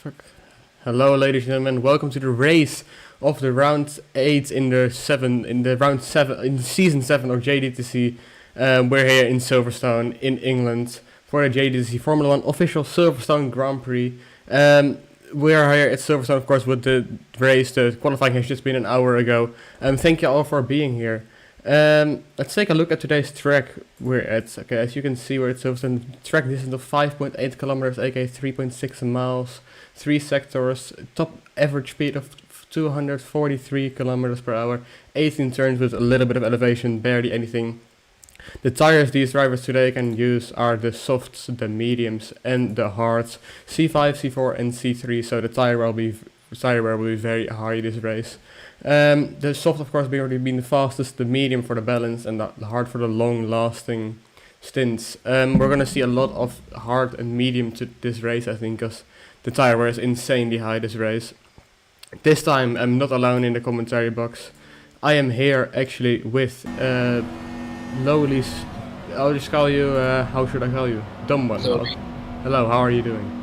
Fuck. Hello, ladies and gentlemen. Welcome to the race of the round 8 in the season 7 of JGTC. We're here in Silverstone in England for the JGTC Formula 1 official Silverstone Grand Prix. We are here at Silverstone, of course, with the race. The qualifying has just been an hour ago. Thank you all for being here. Let's take a look at today's track we're at. Okay, as you can see, we're at Silverstone. Track distance of 5.8 kilometers, aka 3.6 miles, 3 sectors, top average speed of 243 kilometers per hour, 18 turns with a little bit of elevation, barely anything. The tires these drivers today can use are the softs, the mediums, and the hards, C5, C4, and C3. So the tire wear will be very high this race. The soft, of course, being the fastest, the medium for the balance, and the hard for the long-lasting stints. We're gonna see a lot of hard and medium to this race, I think, because the tire wear is insanely high this race. This time, I'm not alone in the commentary box. I am here actually with Lowly's. I'll just call you. How should I call you? Dumb one. Hello. How are you doing?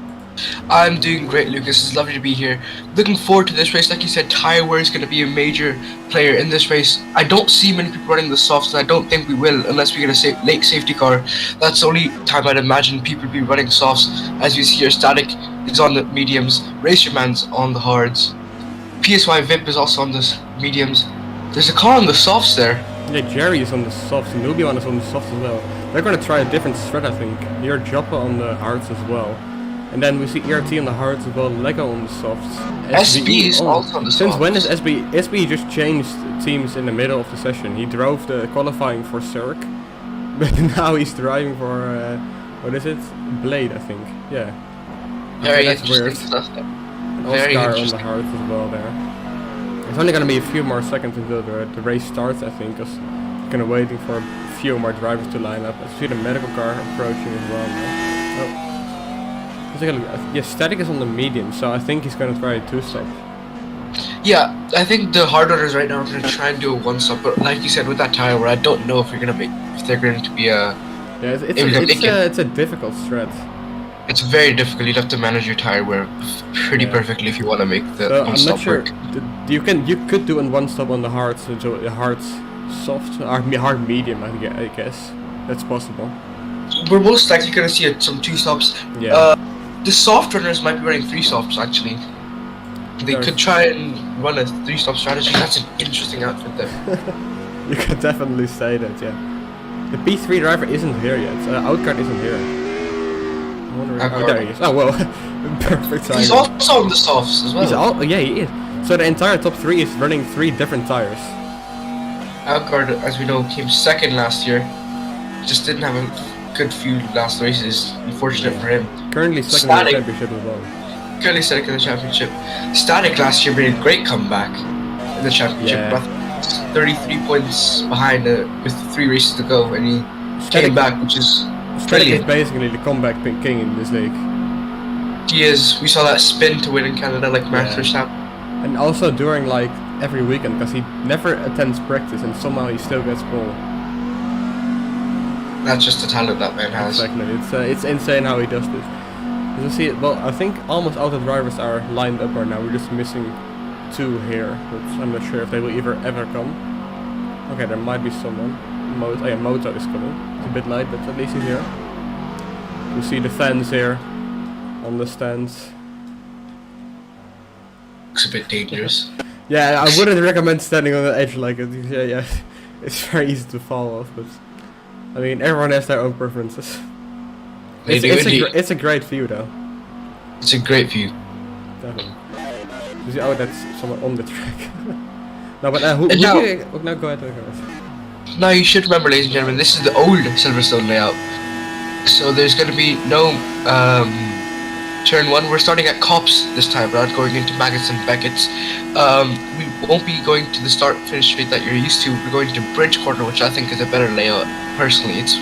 I'm doing great, Lucas. It's lovely to be here. Looking forward to this race. Like you said, tire wear is going to be a major player in this race. I don't see many people running the softs, and I don't think we will unless we get a late safety car. That's the only time I'd imagine people will be running softs. As you see here, Static is on the mediums, Racerman's on the hards, PSY VIP is also on the mediums. There's a car on the softs there. Yeah, Jerry is on the softs, and Nubian is on the softs as well. They're going to try a different strat, I think. Here, Joppa on the hards as well. And then we see ERT on the hards as well, Lego on the softs. SB is also on the softs. Since when is SB? SB just changed teams in the middle of the session. He drove the qualifying for Cirque, but now he's driving for, what is it? Blade, I think. Yeah. Very that's interesting weird. stuff there. And Very Oscar on the interesting. hards as well there. It's only going to be a few more seconds until the race starts, I think, because we're going to waiting for a few more drivers to line up. I see the medical car approaching as well now. Oh. Let's take a look. Yeah, Static is on the medium, so I think he's going to try a 2-stop. Yeah, I think the hard runners right now are going to try and do a 1-stop, but like you said, with that tire, where I don't know if they're going to be a. Yeah, it's a difficult strat. It's very difficult. You'd have to manage your tire wear pretty perfectly if you want to make the So 1-stop I'm not sure. work. You could do a 1-stop on the hards, so the hards soft, hard medium, I guess. That's possible. We're most likely going to see some 2-stops. Yeah. The soft runners might be running 3-stops actually. They could try and run a 3-stop strategy. That's an interesting outfit there. You could definitely say that, yeah. The P3 driver isn't here yet. Outcard isn't here. Oh, there he is. Oh, well. Perfect timing. He's also on the softs as well. Yeah, he is. So the entire top 3 is running 3 different tires. Alcard, as we know, came second last year. Just didn't have a good few last races. Unfortunate for him. Currently second in the championship as well. Currently second in the championship. Static last year made a great comeback in the championship. Yeah. 33 points behind with 3 races to go, and he came back, which is Static is brilliant. basically the comeback king in this league. He is. We saw that spin to win in Canada, like Max Verstappen. And also during like every weekend, because he never attends practice and somehow he still gets pole. That's just the talent that man has. Exactly. It's insane how he does this. As you see, well, I think almost all the drivers are lined up right now. We're just missing 2 here, but I'm not sure if they will ever come. Okay, there might be someone. Moto is coming. It's a bit light, but at least he's here. You see the fans here on the stands. Looks a bit dangerous. Yeah, I wouldn't recommend standing on the edge like it. Yeah, it's very easy to fall off, but I mean, everyone has their own preferences. It's a great view, though. It's a great view. Definitely. You see, oh, that's someone on the track. No, but no, go ahead. Now you should remember, ladies and gentlemen, this is the old Silverstone layout. So there's going to be no turn 1. We're starting at Cops this time, not going into Maggots and Beckett's. We won't be going to the start-finish straight that you're used to. We're going to Bridge Corner, which I think is a better layout. Personally, it's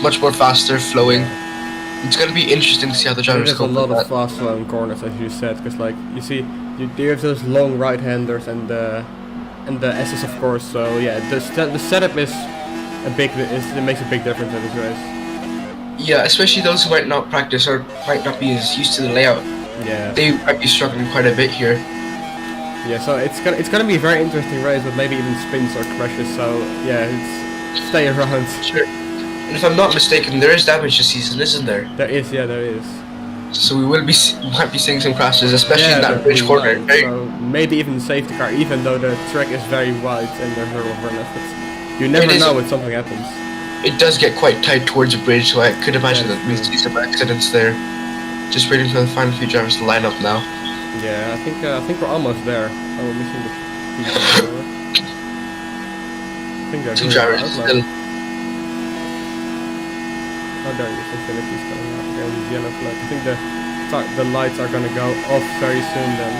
much more faster, flowing. It's going to be interesting to see how the drivers There's go. a lot of fast flowing corners, as you said, because like you see, you have those long right-handers and the S's, of course. So yeah, the setup is it makes a big difference in this race. Yeah, especially those who might not practice or might not be as used to the layout. Yeah. They might be struggling quite a bit here. Yeah, so it's gonna be a very interesting race with maybe even spins or crashes. So yeah, stay around. Sure. And if I'm not mistaken, there is damage this season, isn't there? There is, yeah, there is. So we might be seeing some crashes, especially in that bridge we corner. might. So maybe even safety car, even though the track is very wide and there's a lot of runners. But you never know when something happens. It does get quite tight towards the bridge, so I could imagine that we see some accidents there. Just waiting for the final few drivers to line up now. Yeah, I think we're almost there. Oh, we're missing the people. I think they're Two doing drivers it still. Oh, there is Infinity's coming out. Okay, with yellow flag. I think the lights are gonna go off very soon then.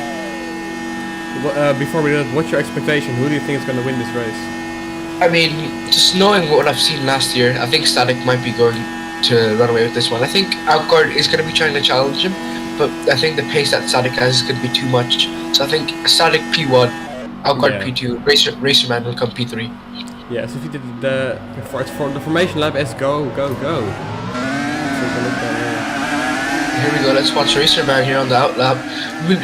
Before we do that, what's your expectation? Who do you think is gonna win this race? I mean, just knowing what I've seen last year, I think Static might be going to run away with this one. I think Outguard is going to be trying to challenge him, but I think the pace that Static has is going to be too much. So I think Static P1, Outguard P2, Racerman will come P3. Yeah, so if you did for the formation lap is go. Here we go, let's watch Racerman here on the outlap.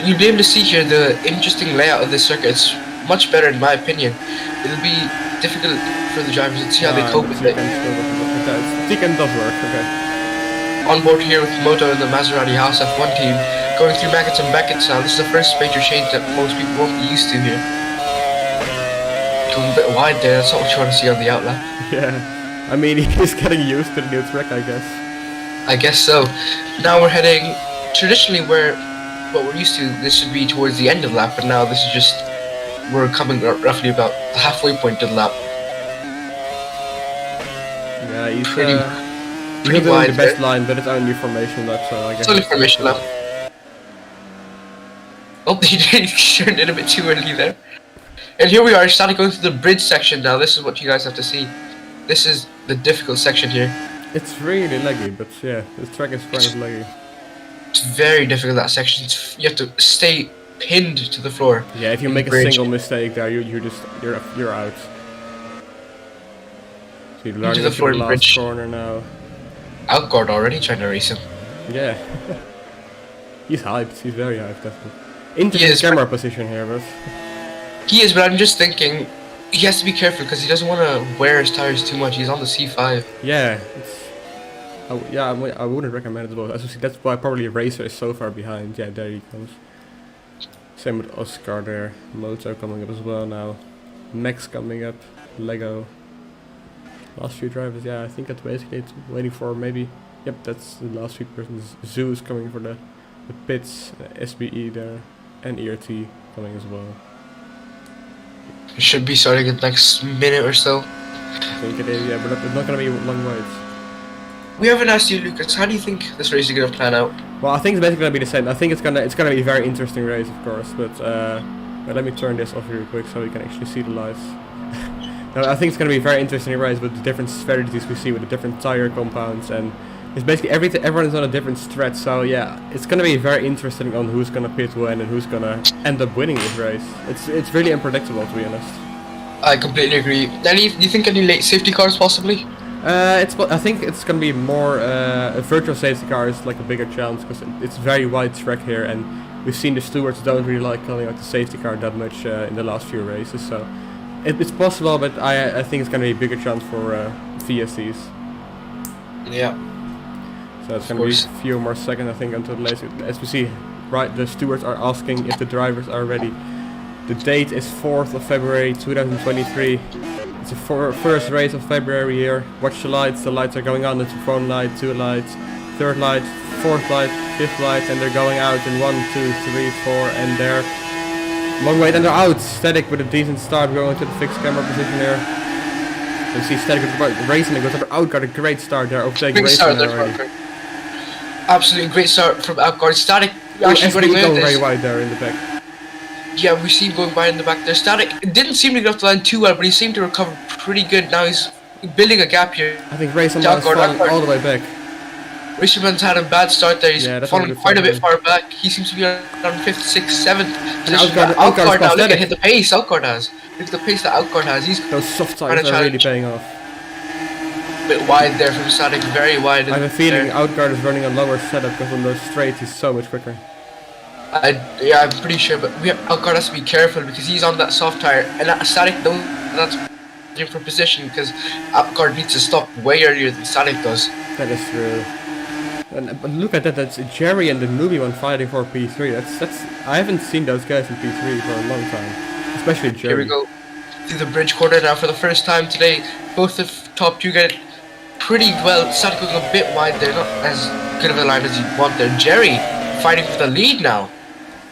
You'll be able to see here the interesting layout of this circuit. It's much better in my opinion. It'll be difficult for the drivers to see how they cope with it. Tiken does work, okay. On board here with Moto and the Maserati House F1 team, going through Maggots and Beckett's now. This is the first major change that most people won't be used to here. Going a bit wide there, that's not what you want to see on the outlap. Yeah, I mean, he's getting used to the new track, I guess. I guess so. Now we're heading, traditionally what we're used to, this should be towards the end of the lap, but now this is just, we're coming roughly about the halfway point of the lap. Yeah, he's pretty doing wide the best line, but it's only formation lap, so I guess. It's only formation lap. Oh, he turned it a bit too early there. And here we are, starting going through the bridge section now. This is what you guys have to see. This is the difficult section here. It's really laggy, but yeah, the track is kind of laggy. It's very difficult, that section. You have to stay pinned to the floor. Yeah, if you make a single mistake there, you're out. So you're learning into the last corner now. Outguard already trying to race him. Yeah. He's hyped, he's very hyped, definitely. Interesting camera position here, but... He is, but I'm just thinking, he has to be careful because he doesn't want to wear his tires too much. He's on the C5. Yeah, I wouldn't recommend it as well. As you see, that's why probably Racer is so far behind. Yeah, there he comes. Same with Oscar there. Moto coming up as well now. Max coming up. Lego. Last few drivers, yeah, I think that's basically it. Waiting for maybe... Yep, that's the last few persons. Zeus coming for the pits. SBE there. And ERT coming as well. It should be starting in the next minute or so. I think it is, yeah, but it's not going to be long waits. We haven't asked you, Lucas, how do you think this race is going to plan out? Well, I think it's basically going to be the same. I think it's gonna be a very interesting race, of course, but let me turn this off real quick so we can actually see the lights. No, I think it's going to be a very interesting race with the different strategies we see with the different tire compounds, and it's basically everyone is on a different stretch, so yeah, it's going to be very interesting on who's going to pit when and who's going to end up winning this race. It's really unpredictable, to be honest. I completely agree. Do you think any late safety cars possibly? I think it's going to be more a virtual safety car is like a bigger chance because it's very wide track here, and we've seen the stewards don't really like calling out the safety car that much in the last few races, so it's possible, but I think it's going to be a bigger chance for VSCs. Yeah. So it's going to be a few more seconds, I think, until the race. As we see, right, the stewards are asking if the drivers are ready. The date is 4th of February 2023. It's the first race of February here. Watch the lights are going on. It's a front light, 2 lights, 3rd light, 4th light, 5th light, and they're going out in 1, 2, 3, 4, and they're long wait, and they're out. Static with a decent start going to the fixed camera position there. You see Static racing, goes up out, got a great start there, overtaking racing already. Absolutely great start from Outguard. Static actually going very wide there in the back. Yeah, we see him going by in the back there. Static didn't seem to get off the line too well, but he seemed to recover pretty good. Now he's building a gap here. I think Racerman's falling all the way back. Racerman's had a bad start there. He's fallen quite a bit far back. He seems to be on 5th, 6th, 7th. Outguard now, look at the pace Outguard has. Look at the pace that Outguard has. Those soft tires are really paying off. A bit wide there from Static, very wide. I have a feeling Outguard is running a lower setup because on those straights he's so much quicker. Yeah, I'm pretty sure, but Alcott has to be careful because he's on that soft tire, and that Static knows that's him for position because Alcott needs to stop way earlier than Static does. That is true. And but look at that. That's Jerry and the newbie one fighting for P3. That's. I haven't seen those guys in P3 for a long time, especially Jerry. Here we go through the bridge corner now for the first time today. Both the top two get it pretty well. Static going a bit wide there, not as good of a line as you want there. Jerry fighting for the lead now.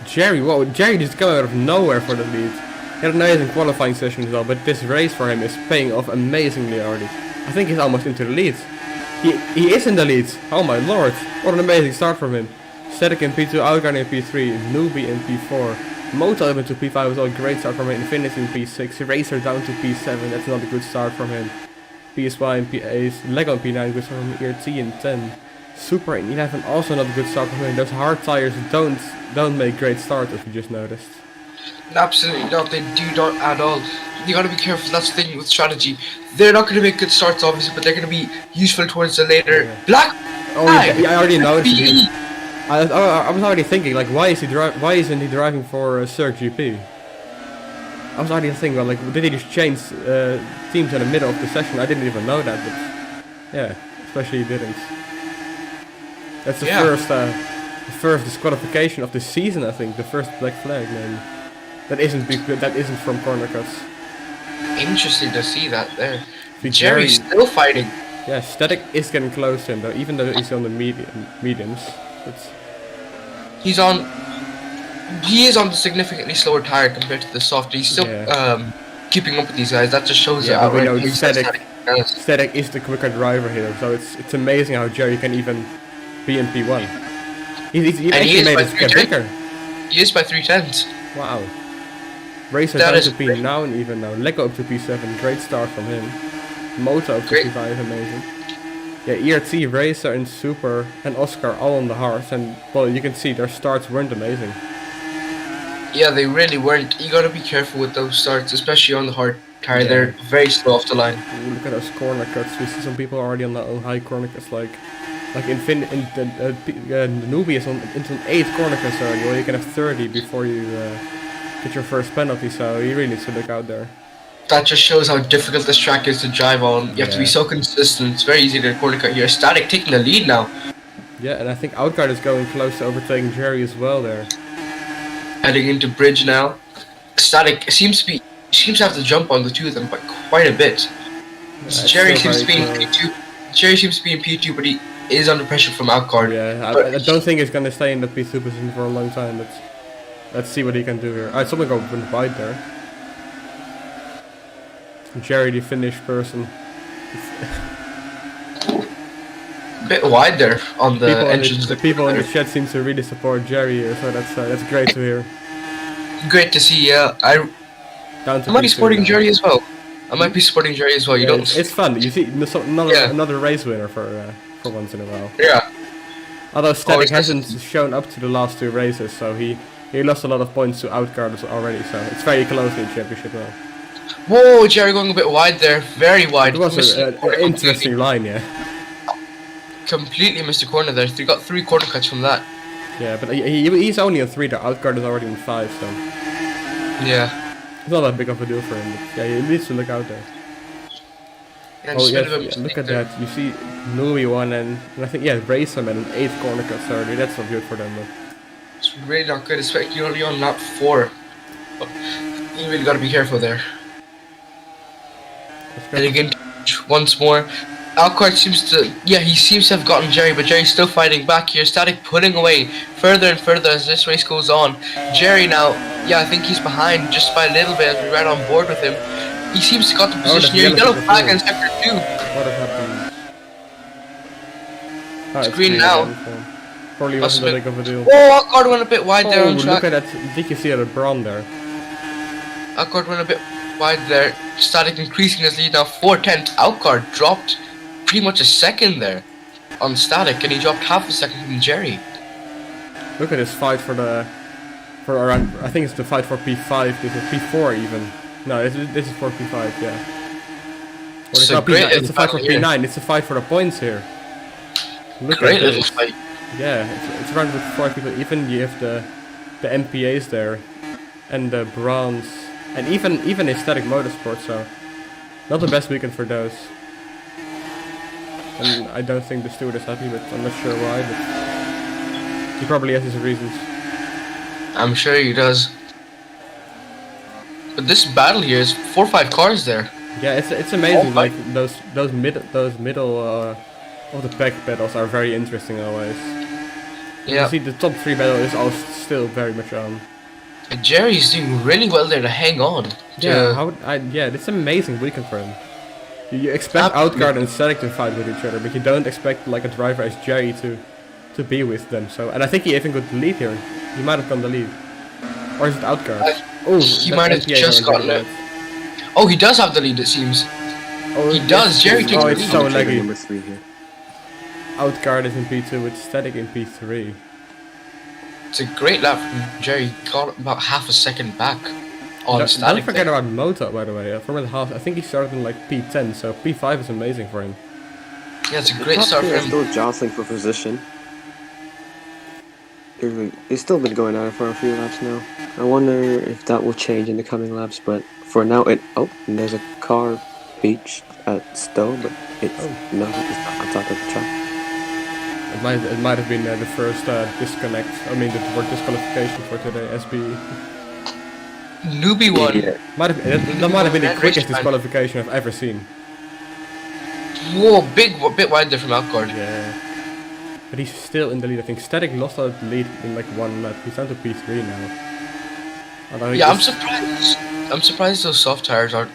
Jerry, whoa, Jerry just came out of nowhere for the lead. He had an amazing qualifying session as well, but this race for him is paying off amazingly already. I think he's almost into the lead. He is in the lead. Oh my lord, what an amazing start from him. Static in P2, Outguard in P3, Newbie in P4. Moto up into P5 was all a great start from him. Infinity in P6, Racer down to P7, that's not a good start from him. PSY in P8, Lego in P9, good start from ERT in 10. Super in 11, also not a good start from him. Those hard tires don't make great starts, if you just noticed. Absolutely not, they do not at all. You gotta be careful, that's the thing with strategy. They're not gonna make good starts obviously, but they're gonna be useful towards the later. Yeah. Black! Oh yeah, I already noticed it. I was already thinking, like, why isn't he driving for Cirque GP? I was already thinking, well, like, did he just change teams in the middle of the session? I didn't even know that, but yeah, especially he didn't. That's the first disqualification of the season, I think, the first black flag, man. That isn't from corner cuts. Interesting to see that there. Jerry Jerry's still fighting. Yeah, Static is getting close to him though, even though he's on the mediums. He is on the significantly slower tire compared to the soft. He's still keeping up with these guys. That just shows you but we know Static Static is the quicker driver here, so it's amazing how Jerry can even be in P1. He actually made his get bigger. He is by 3/10. Wow. Racer down to P9 even now. Lego up to P7, great start from him. Moto up to P5, amazing. Yeah, ERT, Racer and Super and Oscar all on the hards, and well, you can see their starts weren't amazing. Yeah, they really weren't. You gotta be careful with those starts, especially on the hard tire. They're very slow off the line. Ooh, look at those corner cuts. We see some people already on the high corner cuts, like the newbie is into 8 corner cuts already. Well, you can have 30 before you get your first penalty, so you really need to look out there. That just shows how difficult this track is to drive on. You have to be so consistent. It's very easy to corner cut here. Static taking the lead now. Yeah, and I think Outguard is going close to overtaking Jerry as well there. Heading into bridge now. Static seems to have to jump on the two of them by quite a bit. Jerry seems to be in P2. Jerry seems to be in P2, but he is under pressure from Outguard. Yeah, I don't think he's gonna stay in the P2 position for a long time, but let's see what he can do here. Alright, someone go wide there. Jerry, the Finnish person. A bit wide there on the entrance. The people in the chat seem to really support Jerry here, so that's great to hear. Great to see. I might be supporting Jerry as well. You don't. It's fun. You see another race winner for once in a while. Yeah. Although Static hasn't shown up to the last 2 races, so he lost a lot of points to Outguard already. So it's very close in the championship now. Whoa, Jerry going a bit wide there, very wide. It was an interesting line, yeah. Completely missed a corner there. He got 3 corner cuts from that. Yeah, but he's only on 3. The Outguard is already on 5, so yeah, it's not that big of a deal for him. But yeah, he needs to look out there. Yeah, look at that. You see Nui one and I think Racer and an 8 corner cuts already. That's not good for them. But it's really not good, especially you're only on lap 4. But you really got to be careful there. And again, once more, Alcott seems to have gotten Jerry, but Jerry's still fighting back here. Static pulling away further and further as this race goes on. Jerry now, I think he's behind just by a little bit as we right on board with him. He seems to got the position here. Yellow flag in sector 2. What has happened? It's green now. Probably wasn't that big of a deal. Oh, Alcott went a bit wide there on track. Look at that. Did you see that Braun there? Alcott went a bit wide there. Static increasing his lead now. 4/10. Alcott dropped pretty much a second there on Static, and he dropped half a second from Jerry. Look at this fight for around. I think it's the fight for P5. This is P4 even. No, this is for P5. Yeah. It's a fight for P9. It's a fight for the points here. Look Great little fight. Yeah, it's around with 4 people. Even you have the MPAs there, and the bronze, and even Aesthetic Motorsport. So not the best weekend for those. And I don't think the steward is happy, but I'm not sure why. But he probably has his reasons. I'm sure he does. But this battle here is 4 or 5 cars there. Yeah, it's amazing. Oh, Like those middle of the pack battles are very interesting always. Yeah. You see, the top 3 battle is all still very much on. Jerry's doing really well there to hang on. Yeah, it's an amazing weekend for him. You expect Outcard and Static to fight with each other, but you don't expect like a driver as Jerry to be with them. So, and I think he even got the lead here. He might have gotten the lead, or is it Outcard? He might have just gotten it. Oh, he does have the lead, it seems. Oh, he does. Jerry takes the lead. It's so laggy. Number 3 here. Outcard is in P2 with Static in P3. It's a great lap from Jerry. He got about half a second back on Don't Static. forget about Moto, by the way. From the half, I think he started in like P10, so P5 is amazing for him. Yeah, it's a great start for him. Still jostling for position. It's still been going at it for a few laps now. I wonder if that will change in the coming laps, but for now and there's a car beach at Stowe, but it's it's not on top of the track. It might have been the first disconnect. I mean, the word disqualification for today. SB Newbie one. Yeah. that might have been the quickest disqualification I've ever seen. Whoa, bit wide there from Outcard. Yeah, but he's still in the lead. I think Static lost out the lead in like 1 lap. He's down to P3 now. Yeah, I'm surprised. I'm surprised those soft tires aren't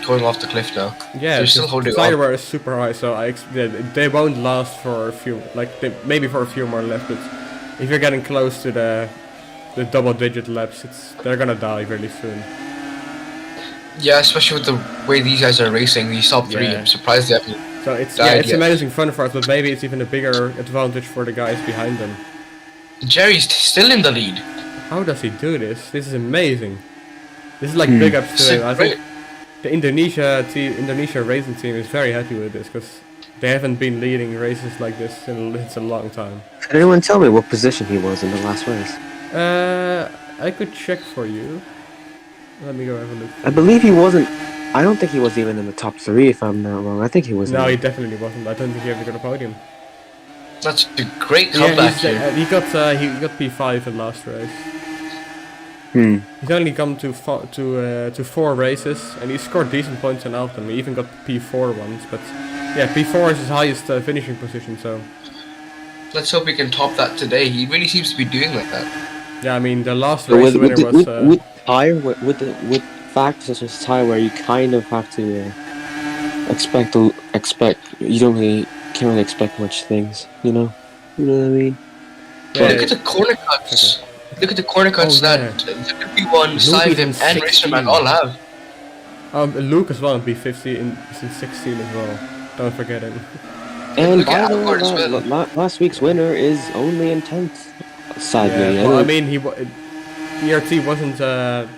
going off the cliff now. Yeah, they're still holding the tire on. wear is super high, so they won't last for a few, maybe for a few more laps. But if you're getting close to the double-digit laps, they're gonna die really soon. Yeah, especially with the way these guys are racing, these top 3. Yeah. I'm surprised they haven't. So it's yet. amazing fun for us, but maybe it's even a bigger advantage for the guys behind them. Jerry's still in the lead. How does he do this? This is amazing. This is like big ups to him. I think the Indonesia racing team is very happy with this because they haven't been leading races like this in a long time. Can anyone tell me what position he was in the last race? I could check for you. Let me go have a look. I believe he wasn't. I don't think he was even in the top 3 if I'm not wrong. I think he was. No, he definitely wasn't. I don't think he ever got a podium. That's a great comeback here. He got P5 in last race. He's only come to 4 races, and he scored decent points in all of them. He even got P4 once, but yeah, P4 is his highest finishing position. So Let's hope he can top that today. He really seems to be doing like that. yeah, I mean the last race winner was. With factors such as tire where you kind of have to expect. You can't really expect much things. You know what I mean? Yeah, Look at the corner cuts. Okay. Look at the corner cuts that the P1, Simon, and Racerman all have. Luke as well in P50 in 16 as well. Don't forget him. And Look by at the Outcard as well. way, last week's winner is only in 10th. Sadly, Yeah, well, I mean ERT wasn't an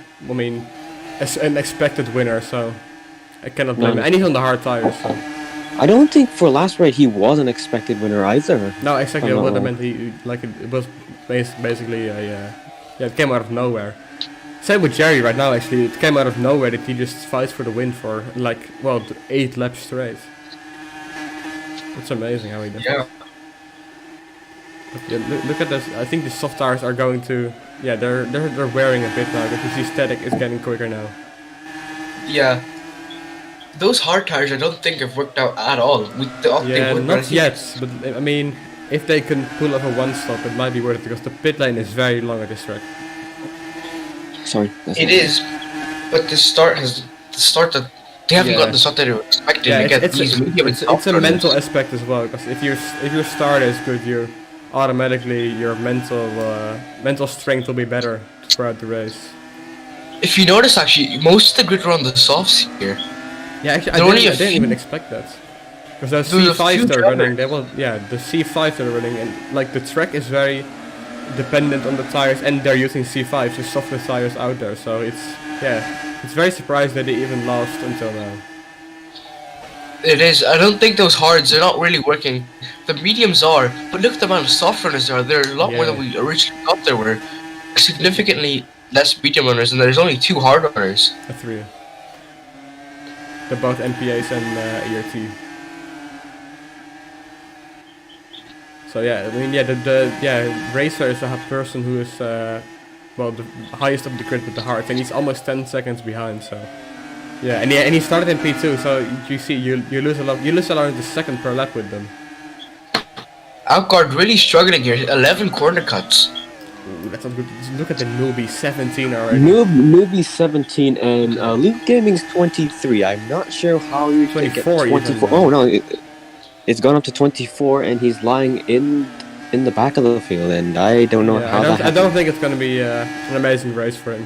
expected winner, so I cannot blame him. And he's on the hard tires, so. I don't think for last race he was an expected winner either. No, exactly I'm not what I wrong. meant. It was basically it came out of nowhere. Same with Jerry right now. Actually, it came out of nowhere that he just fights for the win for 8 laps straight. It's amazing how he does. Yeah. But yeah, look at this. I think the soft tires are going to. Yeah, they're wearing a bit now. Because you see, Static is getting quicker now. Yeah. Those hard tires I don't think have worked out at all. Yeah, not yet. But I mean, if they can pull off a 1-stop, it might be worth it because the pit lane is very long at this track. Sorry. It is, but the start that they haven't gotten the start that they were expecting to get these medium and soft it's a runners. mental aspect as well. Because if your start is good, you automatically your mental strength will be better throughout the race. If you notice, actually, most of the grid are on the softs here. Yeah, actually, There are only I a didn't few- even expect that. Because those There was a C5s few they're running, drivers. the C5s they're running, and like the track is very dependent on the tires, and they're using C5s, the softest tires out there. So it's very surprised that they even lost until now. It is. I don't think those hards, they're not really working. The mediums are, but look at the amount of soft runners there are. There are a lot more than we originally thought there were. significantly less medium runners, and there's only 2 hard runners. 3. They're both MPAs and ERT. So yeah, I mean, yeah, Racer is a person who is well, the highest of the grid with the hard, and he's almost 10 seconds behind. So yeah, and he started in P2. So you see, you lose a lot. You lose around the second per lap with them. Outguard really struggling here. 11 corner cuts. Ooh, that's not good. Look at the newbie, 17 already. Newbie 17 and Luke Gaming's 23. I'm not sure how you can get 24. Oh no, it's gone up to 24, and he's lying in the back of the field, and I don't know how that happened. I don't think it's gonna be an amazing race for him.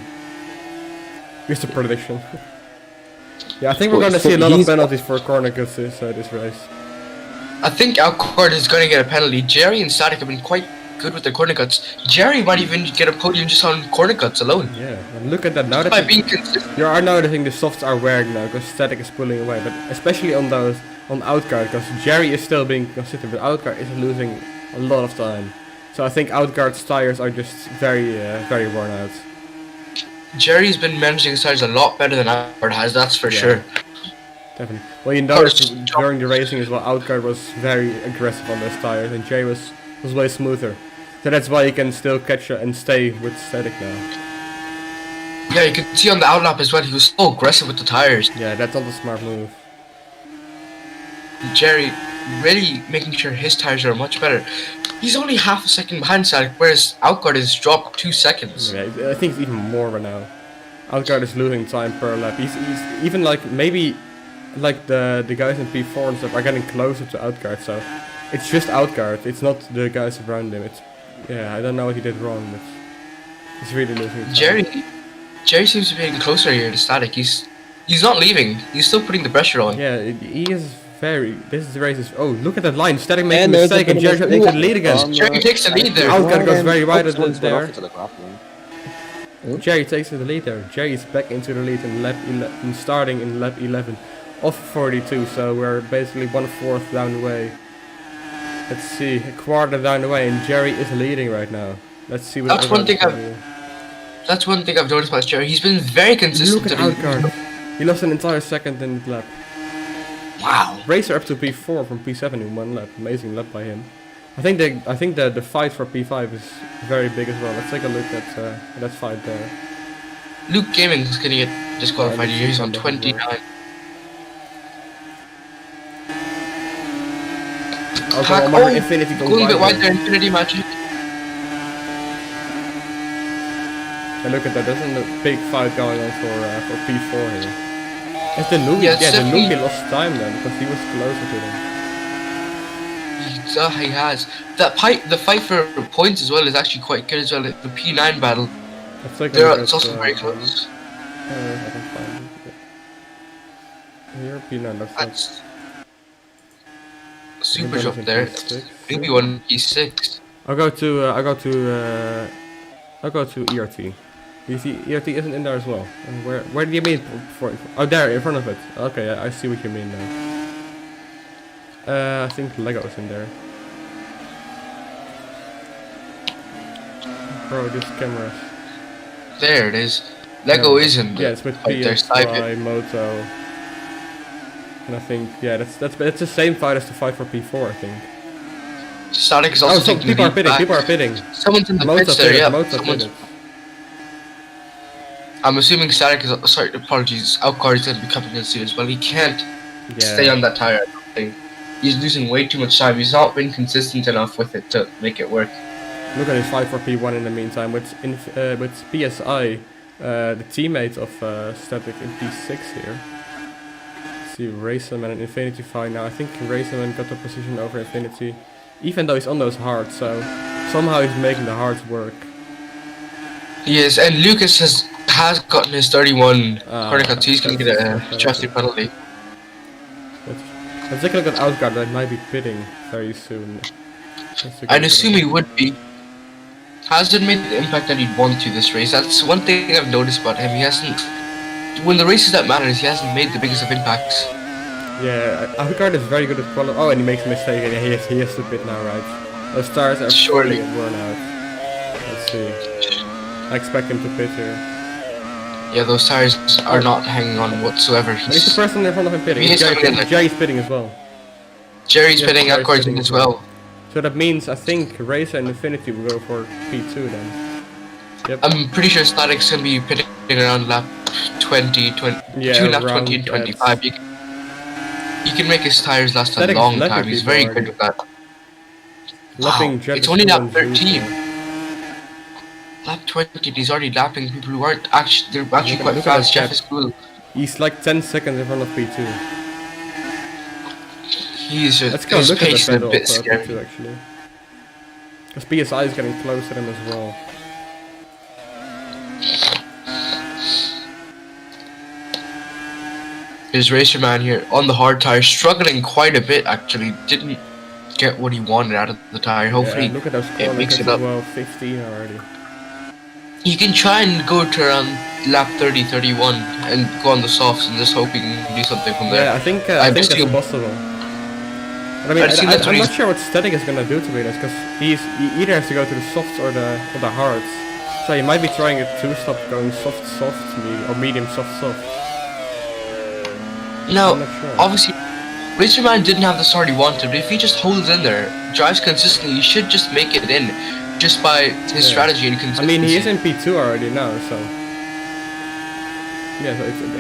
Just a prediction. Yeah, I think we're gonna see a lot of penalties for corner cuts this race. I think Outguard is gonna get a penalty. Jerry and Static have been quite good with their corner cuts. Jerry might even get a podium just on corner cuts alone. Yeah, and look at that now. You are noticing the softs are wearing now because Static is pulling away, but especially on Outguard, because Jerry is still being consistent, but Outguard is losing a lot of time. So I think Outguard's tires are just very worn out. Jerry's been managing his tires a lot better than Outguard has, that's for sure. Definitely. Well, you noticed during the racing as well, Outguard was very aggressive on those tires, and Jerry was way smoother. So that's why he can still catch and stay with Static now. Yeah, you can see on the outlap as well, he was so aggressive with the tires. Yeah, that's not a smart move. Jerry really making sure his tires are much better. He's only half a second behind Static, whereas Outguard has dropped 2 seconds. Yeah, I think it's even more right now. Outguard is losing time per lap. He's even maybe the guys in P4 and stuff are getting closer to Outguard, so it's just Outguard. It's not the guys around him. I don't know what he did wrong, but he's really losing time. Jerry seems to be getting closer here to Static. He's not leaving. He's still putting the pressure on. Yeah, he is very. This is the race. Oh, look at that line. Static makes a mistake, and Jerry takes the lead again. Jerry takes the lead there. Outguard goes very right at there. Jerry takes the lead there. Jerry is back into the lead in starting in lap 11 of 42. So we're basically 1/4 down the way. Let's see, a quarter down the way, and Jerry is leading right now. Let's see what. That's one thing I've noticed about Jerry. He's been very consistent. Look at Outguard. He lost an entire second in the lap. Wow. Racer up to P4 from P7 in 1 lap. Amazing lap by him. I think the fight for P5 is very big as well. Let's take a look at that fight there. Luke Gaming is gonna get disqualified here. He's on 29. Infinity going a bit wide there, Infinity Magic. And look at that, there's a big fight going on for P4 here. It's the Nuki, the Nuki lost time then, because he was closer to them. He has. The fight for points as well is actually quite good as well. The P9 battle. It's also very close. I can find it. Here, P9, that's super job there. Maybe one P6. I'll go to ERT. You see, ERT isn't in there as well. And where do you mean? Oh, there, in front of it. Okay, I see what you mean now. I think Lego is in there. Bro, this camera. There it is. Lego is in. Yeah, it's with PSI, Moto. And I think, yeah, that's the same fight as the fight for P4, I think. Static is also taking people are pitting. Someone's in the pits there, yeah. I'm assuming Static is, sorry, apologies, Outguard is going to be coming in soon as well. He can't stay on that tire, I don't think. He's losing way too much time. He's not been consistent enough with it to make it work. Look at his fight for P1 in the meantime with PSI, the teammate of Static in P6 here. Let's see, Racerman and Infinity fight now. I think Racerman got the position over Infinity, even though he's on those hards, so somehow he's making the hards work. He is, and Lucas has gotten his 31 corner cuts, so he's going to get a drastic penalty. Let's take a look at Outguard, that might be pitting very soon. I'd assume he would be. Hasn't made the impact that he'd want to this race. That's one thing I've noticed about him. He hasn't, when the races that matters, he hasn't made the biggest of impacts. Yeah, Outguard is very good at qualifying. Oh, and he makes a mistake, and he has to pit now, right? Those tires are surely worn out. Let's see. I expect him to pit here. Yeah, those tires are not hanging on whatsoever. But he's the person in front of him pitting. He is coming in there. Jerry's pitting as well. Jerry's Yes, pitting, Jerry's Alcard's pitting in as well. So that means I think Racer and Infinity will go for P2 then. Yep. I'm pretty sure Static's gonna be pitting around lap 20, Yeah, between lap around 20 and that. 25. He can make his tires last a Static's long lapping time. He's people very already. good with that. Lapping Wow, Jet it's only lap and 13. Zuko. Lap 20, he's already lapping people who aren't actually, they're actually quite Look at fast. that Jeff is cool. He's like 10 seconds in front of P2. He's just, Let's go his look at the pace is a pedal bit for scary. P2 actually. Because PSI is getting close to them as well. His Racer Man here on the hard tire, struggling quite a bit actually. Didn't get what he wanted out of the tire. Hopefully, Yeah, look at those it corner makes cuts it as up. well, 15 already. You can try and go to around lap 30, 31 and go on the softs and just hope you can do something from there. Yeah, I think I've that's seen- possible. But I mean, I've seen that's what I'm not he's- sure what Static is gonna do to be this, because he either has to go to the softs or the hards. So he might be trying a two-stop, going soft, or medium, soft. Now, I'm not sure. obviously, Racer Man didn't have the start he wanted, but if he just holds in there, drives consistently, he should just make it in, just by his Yeah. strategy and I consistency. mean, he is in P2 already now, so yeah.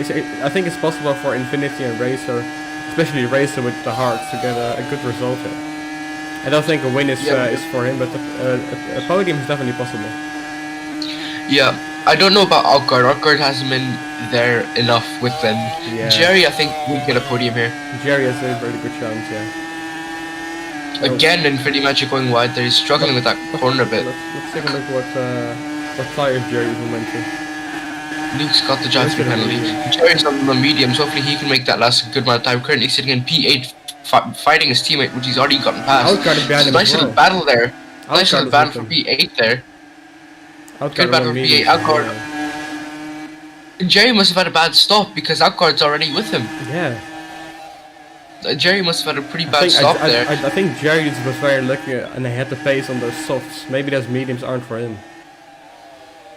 So I think it's possible for Infinity and Racer, especially Racer with the hearts, to get a good result here. I don't think a win is for him, but a podium is definitely possible. Yeah, I don't know about Outguard. Outguard hasn't been there enough with them. Yeah. Jerry, I think, will get a podium here. Jerry has a very good chance, yeah. Again, Infinity Magic going wide there. He's struggling with that corner a bit. Let's take a look what tires Jerry even went to. Luke's got the drive Look at penalty. him. Jerry's on the mediums. Hopefully he can make that last a good amount of time. Currently sitting in P8, fighting his teammate, which he's already gotten past. Outguard is behind him Nice as little well. battle there. Nice Outguard little is battle with for him. P8 there. Outguard Good battle won for mediums P8. as Outguard. well. And Jerry must have had a bad stop because Outguard's already with him. Yeah. Jerry must have had a pretty bad stop there. I think Jerry was very lucky and he had the pace on those softs. Maybe those mediums aren't for him.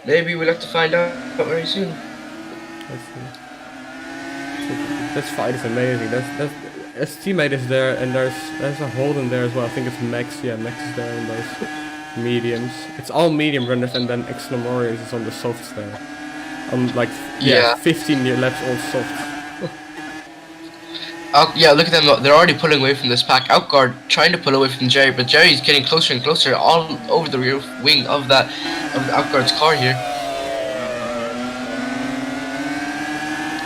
Maybe we'll have to find out very soon. Let's see. This fight is amazing. His teammate is there, and there's a Holden there as well. I think it's Max. Yeah, Max is there in those mediums. It's all medium runners, and then Exlamorius is on the softs there. On like 15 laps all softs. Yeah, look at them. They're already pulling away from this pack. Outguard trying to pull away from Jerry, but Jerry's getting closer and closer, all over the rear wing of the Outguard's car here.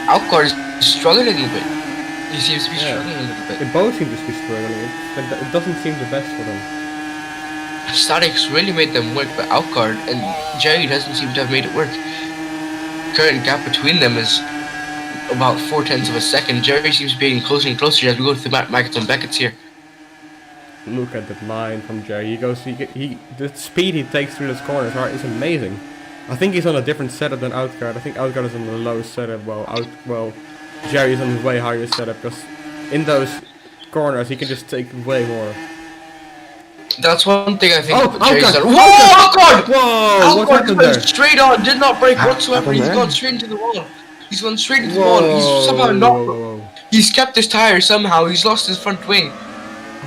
Outguard is struggling a bit. He seems to be struggling a little bit. They both seem to be struggling. It doesn't seem the best for them. Statics really made them work, but Outguard and Jerry doesn't seem to have made it work. Current gap between them is about 0.4 of a second. Jerry seems to be getting closer and closer as we go through Maggots and Beckett's here. Look at that line from Jerry. The speed he takes through those corners is amazing. I think he's on a different setup than Outguard. I think Outguard is on the low setup, while Jerry's on his way higher setup, because in those corners he can just take way more. That's one thing I think Oh, about Jerry's Outguard! done. Whoa, Outguard! Whoa! What happened there? Straight on, did not break whatsoever. happened He's there? gone straight into the wall. He's gone straight into the wall. He's somehow not. He's kept his tire somehow. He's lost his front wing.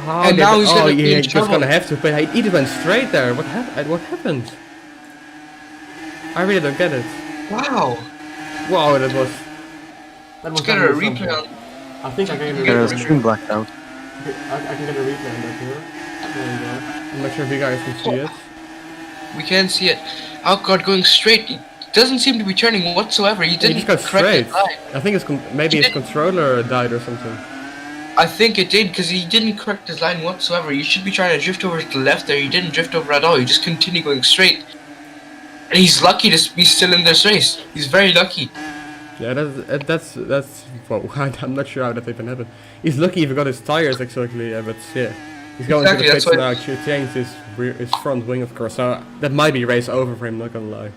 And now he's gonna be in just trouble. gonna have to pay. He either went straight there. What happened? I really don't get it. Wow. Wow, that was Let's get a replay on. I think I can get Yeah, The stream blacked out. I can get a replay on that here. There you go. I'm not sure if you guys can see it. We can see it. Outguard going straight. He doesn't seem to be turning whatsoever. He He didn't just got correct straight. his line. I think maybe his controller died or something. I think it did because he didn't correct his line whatsoever. You should be trying to drift over to the left there. He didn't drift over at all. He just continued going straight. And he's lucky to be still in this race. He's very lucky. Yeah, that's well, I'm not sure how that even happened. He's lucky if he got his tires exactly, but yeah. He's going Exactly, to the that's pits why- now, changed his front wing of course, so that might be race over for him, not gonna lie.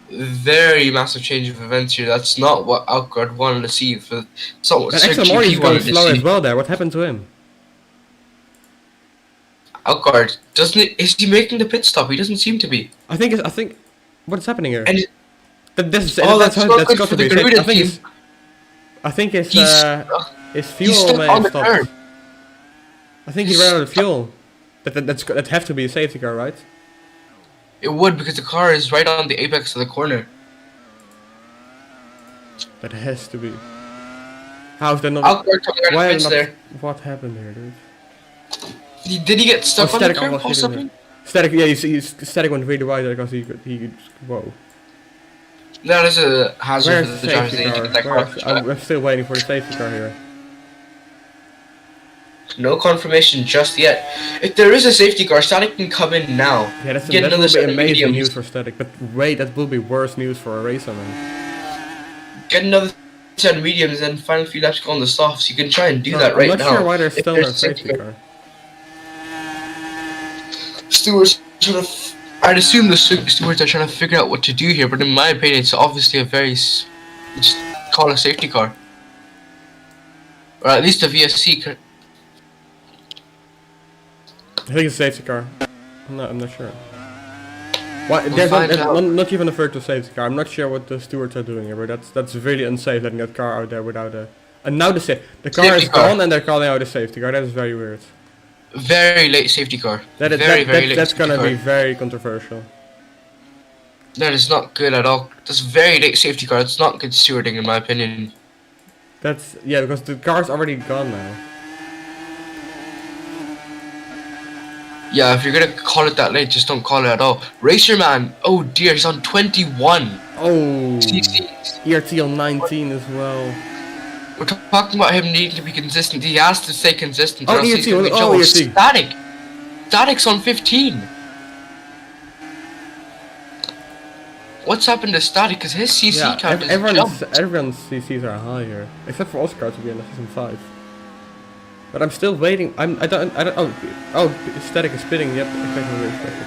Very massive change of events here. That's not what Outguard wanted to see. For so And Sir Extra Mori GP is going wanted to slow see. as well there, what happened to him? Outguard is he making the pit stop? He doesn't seem to be. I think What's happening here? And That's that's not that's good got for to the be safe. Garuda team. I think his He's fuel stuck may on have the stopped. curb. I think he ran out of fuel. That have to be a safety car, right? It would, because the car is right on the apex of the corner. That has to be. How's that not? Outward coming out of Why the pits not? there. What happened here, dude? Did he get stuck on the curb or almost hit him something? there. Static, yeah, Static went really wide because he whoa. That is a hazard Where's for the the drivers. safety They need to car? get that car. I'm still waiting for the safety car here. No confirmation just yet. If there is a safety car, Static can come in now. Yeah, that Get will another be set of amazing mediums. news for Static, but wait, that will be worse news for a racer, man. Get another set of mediums and final few laps go on the softs. You can try and do that right I'm now. not sure why there's if still there's no a safety safety car. Stewards sort of. I'd assume the stewards are trying to figure out what to do here, but in my opinion, it's obviously a very. Just call a safety car. Or at least a VSC car. I think it's a safety car. I'm not sure. Why? We'll There's find out. not even a virtual safety car. I'm not sure what the stewards are doing here, but that's really unsafe letting that car out there without a. And now the car Safety is car. gone and they're calling out a safety car. That is very weird. Very late safety car. Very late that's safety gonna car. be very controversial. That is not good at all. That's very late safety car. It's not good stewarding in my opinion. That's yeah, because the car's already gone now. Yeah, if you're gonna call it that late, just don't call it at all. Racerman, oh dear, he's on 21. Oh, CCs. ERT on 19 as well. We're talking about him needing to be consistent. He has to stay consistent. Oh, or else he's gonna be ERT, oh, Joe. ERT. Static. Static's on 15. What's happened to Static? Because his CC Yeah, count is everyone's CCs are high here, except for Oscar to be in season 5. But I'm still waiting. I don't. Oh, Static is spinning. Yep, exactly what we expected.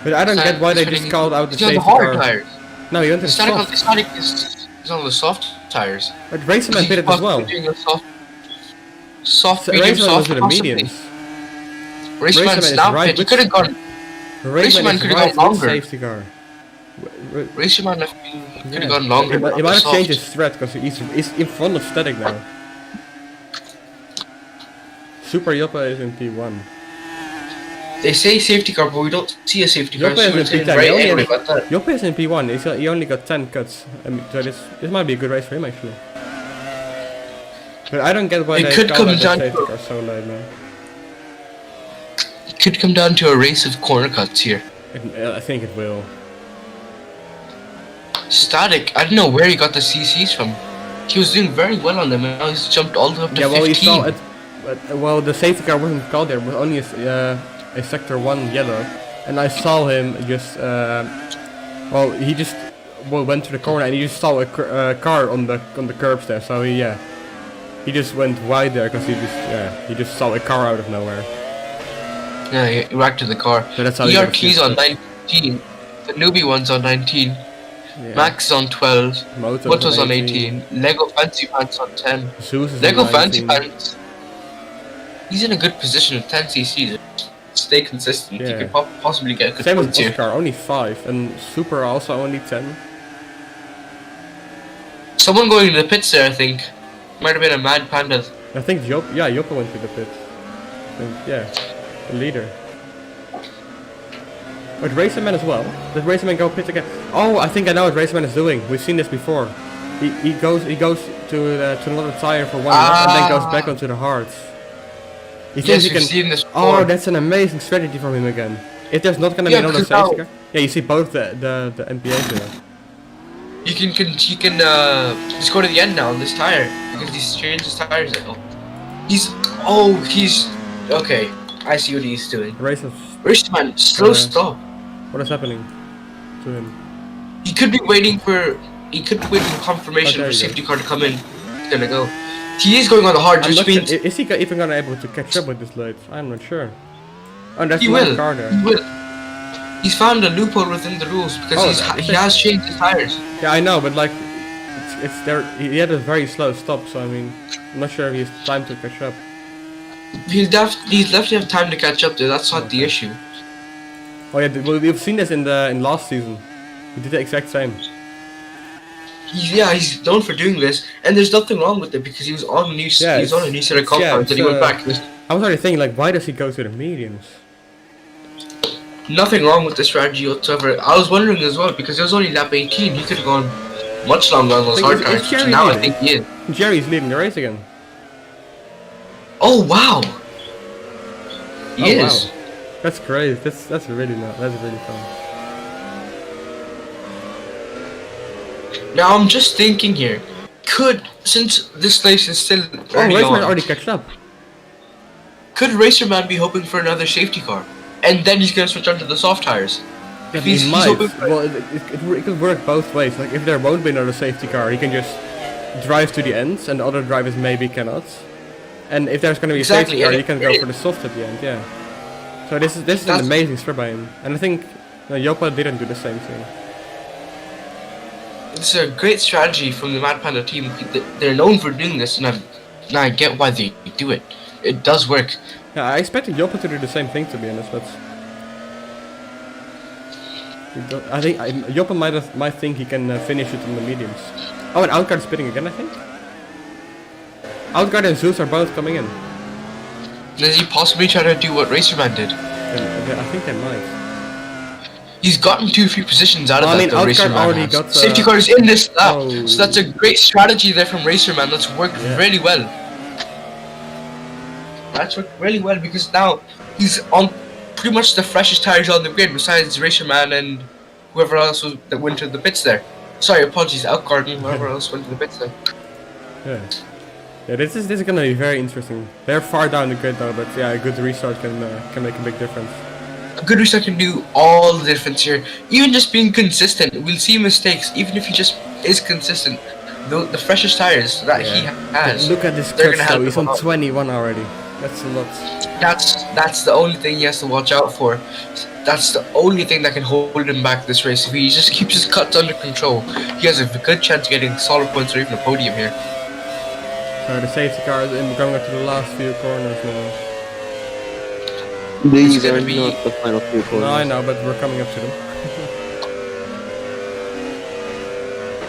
But I don't get why they just called out the He's on safety the hard car. tires. No, he went to the Static soft. Static is on the soft tires. But Racerman did it as well. Doing a soft medium, Racerman was soft with the possibly. mediums. Racerman's is now right pit. He with- could have gone. Racerman is could've right gone with longer. safety car. Racerman could have gone longer. He might have changed his threat because he's in front of Static now. Super Yoppa is in P1. They say safety car, but we don't see a safety car. Yoppa So is we're in saying P10. right anyway about that. Yoppa is in P1. He only got 10 cuts. So this might be a good race for him actually. But I don't get why It they could called come out the down safety to- car so late, man. It could come down to a race of corner cuts here. I think it will. Static, I don't know where he got the CCs from. He was doing very well on them, and now he's jumped all the way up to Yeah, well, 15. you saw it. But, well, the safety car wasn't called there. It was only a sector 1 yellow, and I saw him just. Well, he just went to the corner and he just saw a car on the curbs there. So he just went wide there because he just saw a car out of nowhere. Yeah, he racked to the car. So that's how he got ERT's on assisted. 19. The newbie one's on 19. Yeah. Max is on 12. Moto's on 18. 18. Lego Fancy Pants on 10. Zeus is Lego on Fancy 19. Pants. He's in a good position with 10 CCs. Stay consistent. Yeah. He could possibly get a good Same point with here. Oscar, only 5, and Super also only 10. Someone going to the pits there, I think. Might have been a Mad Panda. I think Joppa went to the pit. Yeah, the leader. But Racerman as well. Did Racerman go pit again? Oh, I think I know what Racerman is doing. We've seen this before. He goes to another tire for 1 lap and then goes back onto the hards. He thinks Yes, he we've can. seen this Oh, before. that's an amazing strategy from him again. If there's not gonna be Yeah, another because safety now- car. Yeah, you see both the MPAs there. You can just go to the end now on this tire because he's changed his tires now. He's okay. I see what he's doing. Racerman, slow stop. What is happening to him? He could be waiting for confirmation there for you go. safety car to come in. He's gonna go. He is going on the hard, I'm which not sure, means is he even gonna able to catch up with this late? I'm not sure. Oh, that's he one will. car there. He will. He's found a loophole within the rules because Oh, he has changed his tires. Yeah, I know, but like, it's there. He had a very slow stop, so I mean, I'm not sure if he has time to catch up. He'll definitely have time to catch up there. That's not the issue. Oh yeah, we've seen this in last season. He did the exact same. He's known for doing this, and there's nothing wrong with it because he was on a new Yeah, he was on a new set of compounds, and he went back. There's I was already thinking, like, why does he go to the mediums? nothing wrong with the strategy whatsoever. I was wondering as well because it was only lap 18. He could have gone much longer on those Like, hard is tires. Jerry Now I leading? think he is. Jerry's leading the race again. Oh wow, he Oh, is. wow. That's great. That's really fun. Now I'm just thinking here. Since this race is still Oh, early Raceman on, already catched up. could Racerman be hoping for another safety car, and then he's gonna switch onto the soft tires? If He he's might. hoping for Well, it could work both ways. Like, if there won't be another safety car, he can just drive to the ends, and the other drivers maybe cannot. And if there's going to be a Exactly, safety car, and he can go for the soft at the end. Yeah. So this is an That's- amazing strip by him, and I think Joppa didn't do the same thing. It's a great strategy from the Mad Panda team. They're known for doing this, and I get why they do it. It does work. Yeah, I expected Joppa to do the same thing, to be honest, but I think Joppa might think he can finish it on the mediums. Oh, and Outguard is spitting again, I think. Outguard and Zeus are both coming in. Does he possibly try to do what Racerman did? I think they might. He's gotten 2-3 positions out of Well, I that. mean, the Outguard Racerman already has. got, Safety car is in this lap, oh. so that's a great strategy there from Racerman. That's worked really well. That's worked really well because now he's on pretty much the freshest tires on the grid besides Racerman and whoever else that went to the pits there. Sorry, apologies, Outguard and whoever else went to the pits there. Yeah. Yeah, this is gonna be very interesting. They're far down the grid though, but yeah, a good restart can make a big difference. A good restart can do all the difference here. Even just being consistent, we'll see mistakes. Even if he just is consistent, the freshest tires that he has. Look at this they're clutch gonna though. He's on help him out. 21 already. That's a lot. That's the only thing he has to watch out for. That's the only thing that can hold him back this race. If he just keeps his cuts under control, he has a good chance of getting solid points or even a podium here. So the safety car is going up to the last few corners now. These gonna are be- not the final few corners. No, I know, but we're coming up to them.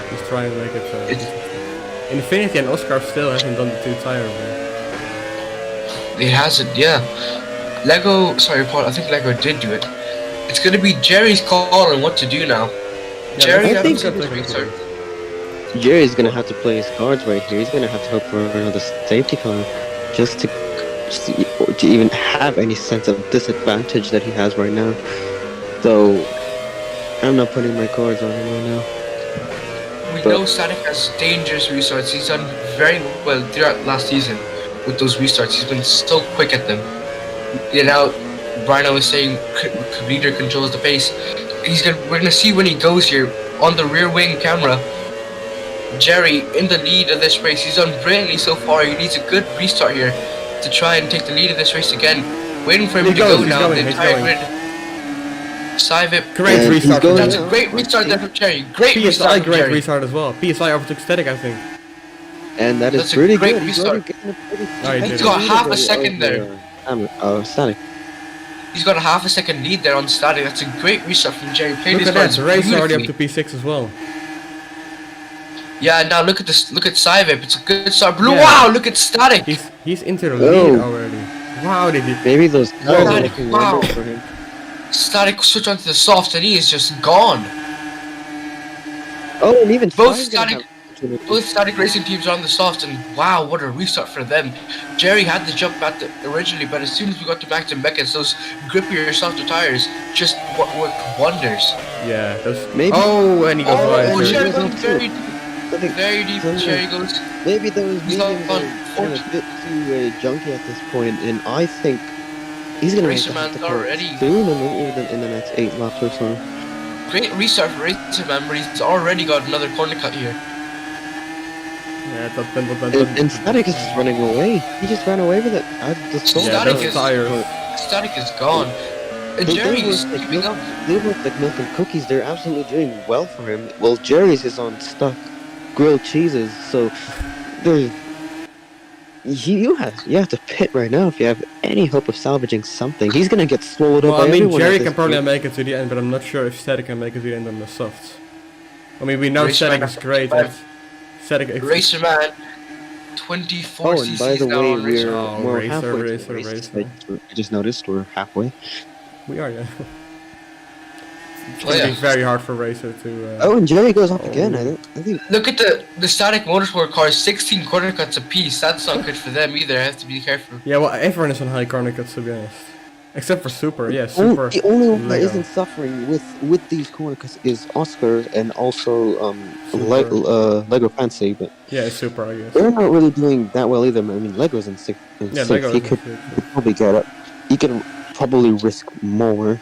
He's trying to make it. Infinity and Oscar still haven't done the 2 tire rule. It hasn't, yeah. Lego, sorry, Paul. I think Lego did do it. It's gonna be Jerry's call on what to do now. Jerry, I think- has to restart. Jerry's gonna have to play his cards right here. He's gonna have to hope for another safety car just to even have any sense of disadvantage that he has right now. So I'm not putting my cards on him right now. We know Static has dangerous restarts. He's done very well throughout last season with those restarts. He's been so quick at them. You know, Rhino is saying leader controls the pace. We're gonna see when he goes here on the rear wing camera. Jerry in the lead of this race. He's done brilliantly so far. He needs a good restart here to try and take the lead of this race again. Waiting for him to go now. The entire grid. Sivip. Great And he's restart. going- That's a great restart there from Jerry. Great PSI restart from great Jerry. restart as well. PSI overtook Static, I think. And that is That's a pretty great good. He's restart. already getting a pretty No, he hefty didn't. Got lead half a over- second there. Static. He's got a half a second lead there on Static. That's a great restart from Jerry. Played Look his at that. cards The race is already up beautifully. to P6 as well. Yeah, now look at this. Look at Sivip. It's a good start. Blue. Yeah. Wow, look at Static. He's into the Oh. lead already. Wow, did he? Maybe those cards are Static, looking wow. wonders for him. Static switch onto the soft, and he is just gone. Oh, and even Both Five's gonna Static- have opportunity. Both Static racing teams are on the soft, and wow, what a restart for them. Jerry had the jump at the originally, but as soon as we got to Max and Beckett, those grippier, softer tires just worked wonders. Yeah, those. Maybe- Oh, and he goes Oh, right. Jerry through. Jerry goes going up very, I think very deep. Something- Jerry goes. maybe those He's mediums on are kind of 40. a bit too junky at this point, and I think he's gonna make Racer the Man's car already- soon, and even in the next 8 laps or so. Great restart for Racer Man, but he's already got another corner cut here. Yeah, And Static is just running away. He just ran away with it. I just saw Yeah, Static those is- tires. Static is gone. And They Jerry work is like keeping up. They look like milk and cookies. They're absolutely doing well for him. Well, Jerry's is on stuck grilled cheeses, so they're You have to pit right now if you have any hope of salvaging something. He's gonna get swallowed Well, up by I mean, everyone. Jerry at this can probably point. make it to the end, but I'm not sure if Static can make it to the end on the softs. I mean, we know Racer Static Man is great Man. at Static. Racer Man, 24 Oh, and by the CCs now way, on Racer. Oh, we're racer, halfway to racer, the race. racer. I just noticed we're halfway. We are, yeah. It's Oh, gonna be yeah. very hard for Racer to. Oh, and Jerry goes up again. Oh. I think. Look at the static motorsport cars, 16 corner cuts apiece. That's not good for them either. I have to be careful. Yeah, well, everyone is on high corner cuts to be honest, except for Super. Yeah, Super. The only one that Lego. isn't suffering with these corner cuts is Oscar and also Super. Lego Fancy, but Yeah, it's Super, I guess. they're not really doing that well either. I mean, Lego's in sixth. Yeah, Lego. He could probably get up. He could probably risk more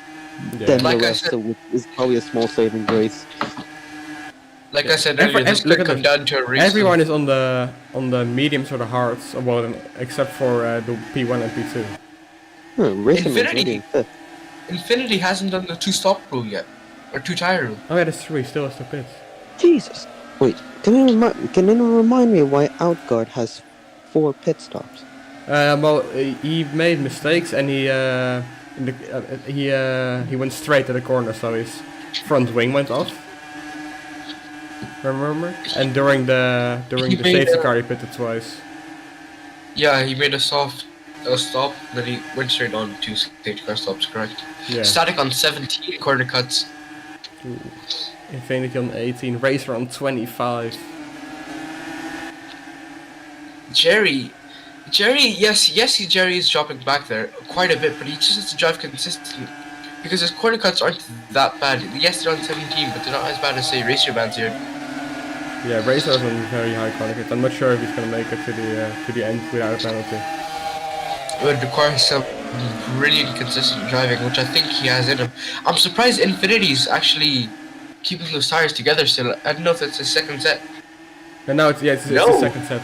Yeah. than Like the I rest, said- so it's probably a small saving grace. Like I said Every- earlier, this look could at come this. down to a race. Everyone is on the mediums or the hards, well, except for the P1 and P2. Racing Man's Infinity. already in fifth. Infinity hasn't done the 2-stop rule yet. Or 2-tire rule. Oh yeah, that's true. He still has to pit. Jesus. Wait, can anyone remind me why Outguard has 4 pit stops? Well, he made mistakes and he went straight to the corner, so his front wing went off. Remember? And during the made safety a- car, he pitted twice. Yeah, he made a stop, then he went straight on 2 safety car stops, correct? Yeah. Static on 17 corner cuts. Infinity on 18, Racer on 25. Jerry, yes, Jerry is dropping back there quite a bit, but he just has to drive consistently. Because his corner cuts aren't that bad. Yes, they're on 17, but they're not as bad as, say, Racer Man's here. Yeah, Racer is on very high corner cut. I'm not sure if he's gonna make it to the end without a penalty. It would require some brilliant consistent driving, which I think he has in him. I'm surprised Infinity's actually keeping those tires together still. I don't know if it's his second set. And now it's the No. second set.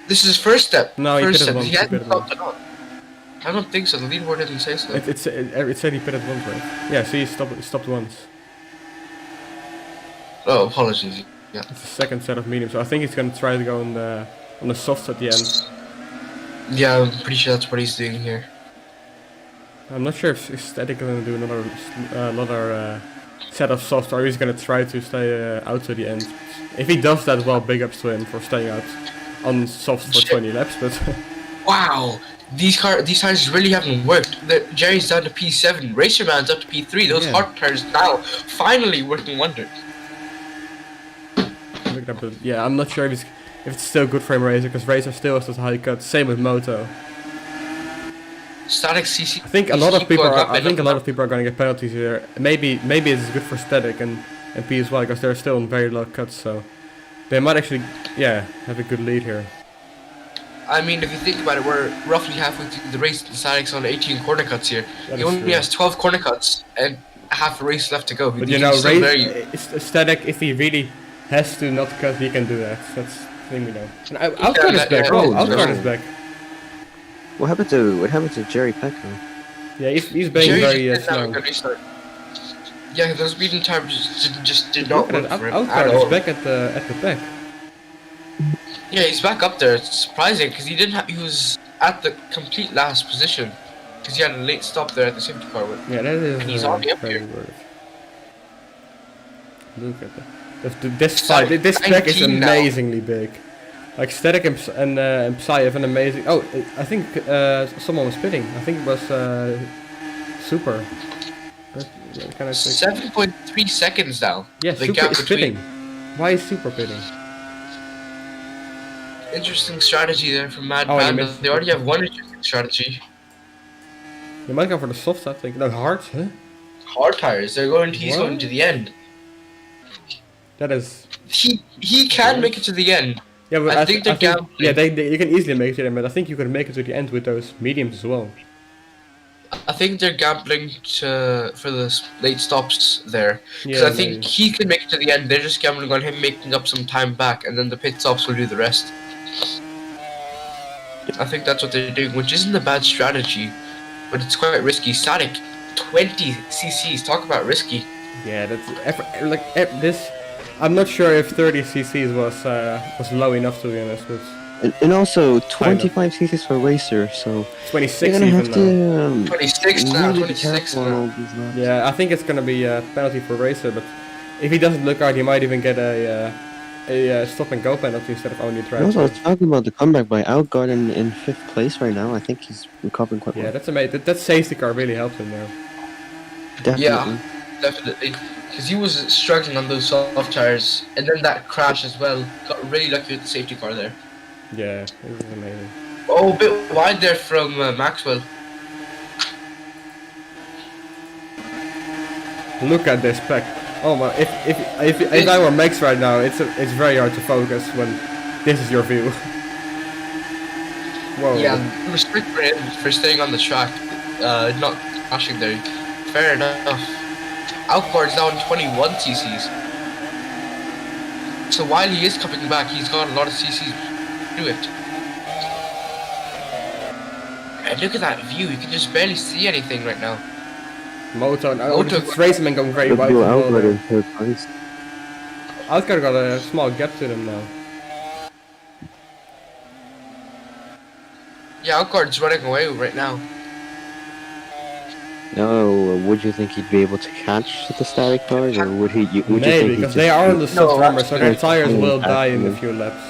This is his first step. No, he first pitted step. once, He he hasn't pitted stopped at all. I don't think so. The leaderboard didn't say so. It said he pitted once, right? Yeah, see, he stopped once. Oh, apologies. Yeah. It's the second set of medium, so I think he's gonna try to go on the softs at the end. Yeah, I'm pretty sure that's what he's doing here. I'm not sure if Static is gonna do another set of softs, or he's gonna try to stay out to the end. If he does that, well, big ups to him for staying out on softs for 20 laps. But Wow, these tires really haven't worked. Jerry's down to P7, Racer Man's up to P3. Those Yeah. hard tires now finally working wonders. look at that, yeah, I'm not sure if it's still good for him, Racer, because Racer still has those high cuts. Same with Moto. Static CC. I think a lot of people going are. up I and think a up lot and of people are gonna get penalties here. Maybe it's good for Static and P as well, because they're still on very low cuts, so they might actually, yeah, have a good lead here. I mean, if you think about it, we're roughly halfway through the race. The Static's on 18 corner cuts here. That He is only true. has 12 corner cuts and half a race left to go. But He's you know, still very- Static, if he really has to not cut, he can do that. That's the thing we know. And Outguard is back. yeah, Oh, yeah. Outguard is back. What happened to Jerry Pecco? Yeah, he's being Jerry very just did not slow. get restart. Yeah, those beating tires just did not Look at work it, for him at Outguard is all. back at the back. Yeah, he's back up there. It's surprising because he was at the complete last position because he had a late stop there at the safety car. Yeah, that is And he's already up very here. worth. Look at that. This Static fight, this pack is 19 now. amazingly big. Like Static and Psy have an amazing. Oh, I think someone was pitting. I think it was Super. Can I say? 7.3 seconds now. Yeah, the Super gap is between. pitting. Why is Super pitting? Interesting strategy there from Mad Oh, you Panda. missed- They already have one interesting strategy. You might go for the soft, I think. No, hard, huh? Hard tires. He's What? going to the end. That is. He can make it to the end. Yeah, but I think they're gambling. yeah, you can easily make it to the end, but I think you could make it to the end with those mediums as well. I think they're gambling for the late stops there. Because Yeah, I think maybe. he can make it to the end. They're just gambling on him making up some time back, and then the pit stops will do the rest. I think that's what they're doing, which isn't a bad strategy, but it's quite risky. Static, 20 CCs. Talk about risky. Yeah, this. I'm not sure if 30 cc's was low enough, to be honest, but And also 25 cc's for racer, so 26 you're gonna even have now. to 26 now, really be 26 careful on now. all these laps. Yeah, I think it's gonna be a penalty for Racer, but if he doesn't look out, he might even get a stop and go penalty instead of only a And also, I was transfer. talking about the comeback by Outguard in 5th place right now. I think he's recovering quite Yeah, well. that's amazing. That safety car really helped him there. Definitely. Definitely. Because he was struggling on those soft tires, and then that crash as well. Got really lucky with the safety car there. Yeah, it was amazing. Oh, a bit wide there from Maxwell. Look at this spec. Oh my! If I were Max right now, it's very hard to focus when this is your view. Whoa. Yeah, respect for him for staying on the track, not crashing there. Fair enough. Outboard's down 21 cc's. So while he is coming back, he's got a lot of cc's to do it. And look at that view, you can just barely see anything right now. Moto and Raceman going very But wide. Blue as well Outguard there. in 3rd place. Outcar got a small gap to them now. Yeah, Outguard's running away right now. No, would you think he'd be able to catch the static cars, or would he? Would you Maybe, think because he'd they just are on the soft No, armor, so their tires absolutely. will die in a few laps.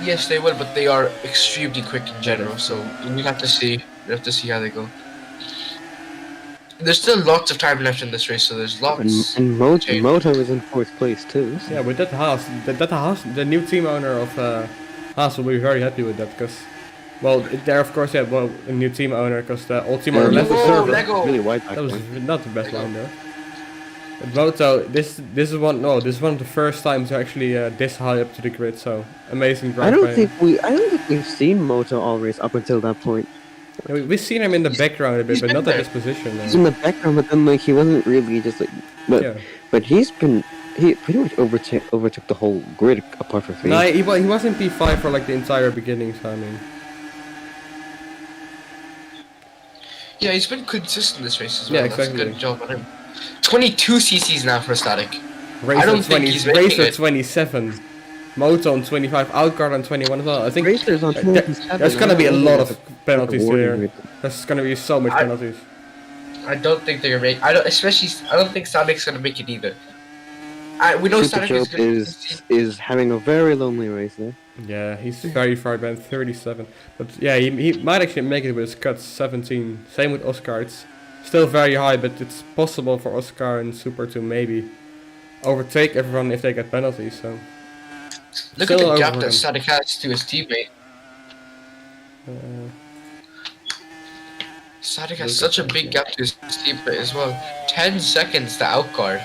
Yes, they will, but they are extremely quick in general, so we have to see. We have to see how they go. There's still lots of time left in this race, so there's lots. And Moto is in 4th place too. So. Yeah, with that Haas, the new team owner of Haas will be very happy with that, because, well, there of course, yeah, well, a new team owner, because the old team owner left the Whoa, server. Lego! Really wide back. That was point. not the best line though. But Moto, this is one of the first times they're actually this high up to the grid, so amazing drive. I don't by think him. we've seen Moto all race up until that point. Yeah, we've seen him in the background a bit, he's but been not there. at this position. He's in the background, but then like he wasn't really just like. Yeah. But he pretty much overtook the whole grid apart from 3. No, he was in P5 for like the entire beginning, so I mean. Yeah, he's been consistent this race as Yeah, well. exactly. That's a good job on him. 22 cc's now for static. Racer don't think 20, he's making Racer it. 27, Moto on 25, Outguard on 21 as well. I think Racers on there- 27. there's gonna be a lot of penalties warning there. grid. There's gonna be so much I- penalties. I don't think they're gonna make. I don't think Static's gonna make it either. We know Super Static is Joke gonna. is having a very lonely race there. Yeah, he's very far behind, 37. But yeah, he might actually make it with his cuts, 17. Same with Oscar. It's still very high, but it's possible for Oscar and Super to maybe overtake everyone if they get penalties. So Look still at the gap over that him. Static has to his teammate. Static has Look such a at that, big yeah. gap to his teammate as well. 10 seconds to outguard.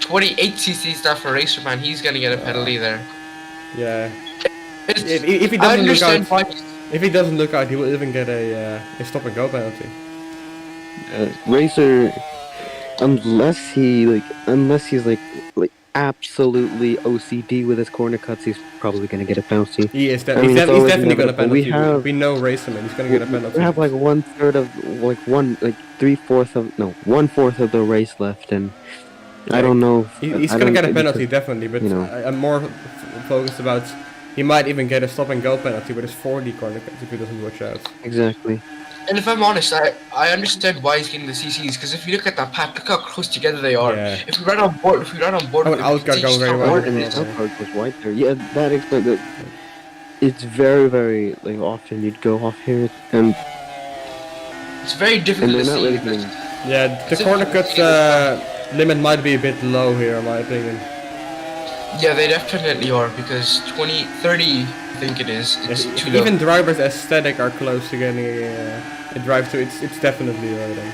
28 cc's now for Racerman. He's gonna get a penalty there. yeah, It's- if he I doesn't look out, understand why. if he doesn't look out, he will even get a stop and go penalty. Racer, unless he's like absolutely OCD with his corner cuts, he's probably gonna get a penalty. He is I mean, he's it's always definitely gonna inevitable. We penalty. have- We know Racerman. He's gonna get a penalty. We have like 1/3 of one-fourth of the race left, and I don't know. He's I gonna don't get a think penalty because- definitely, but you know. I'm more focused about he might even get a stop and go penalty with his 4D corner cuts if he doesn't watch out. Exactly. And if I'm honest, I understand why he's getting the CCs, because if you look at that pack, look how close together they are. Yeah. If we run on board, Oh, with and them, Outguard see going just very how well. hard it And is. the outcard was white there. Yeah, that explains it. It's very, very often you'd go off here, and It's very difficult they're to not see. really because- getting. Yeah, the Is it- corner cut limit might be a bit low here, in my opinion. Yeah, they definitely are, because 20, 30, I think it is. It's too low. Even drivers aesthetic are close to getting a drive to. It's definitely low then.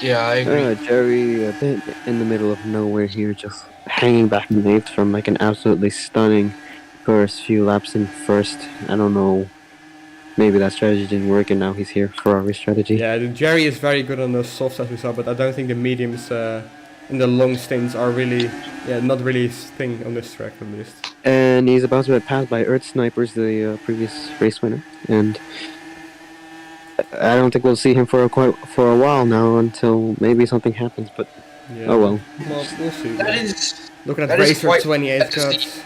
Yeah, I agree. Jerry, a bit in the middle of nowhere here, just hanging back in eighth from like an absolutely stunning first few laps in first. I don't know. Maybe that strategy didn't work, and now he's here for our strategy. Yeah, Jerry is very good on the softs as we saw, but I don't think the mediums in the long stints are really, not really his thing on this track at least. And he's about to get passed by Earth Snipers, the previous race winner, and I don't think we'll see him for a while now until maybe something happens. But Yeah. Oh well. Well, we'll see. That is Look at that is Racer quite 28 sad to see. cuts.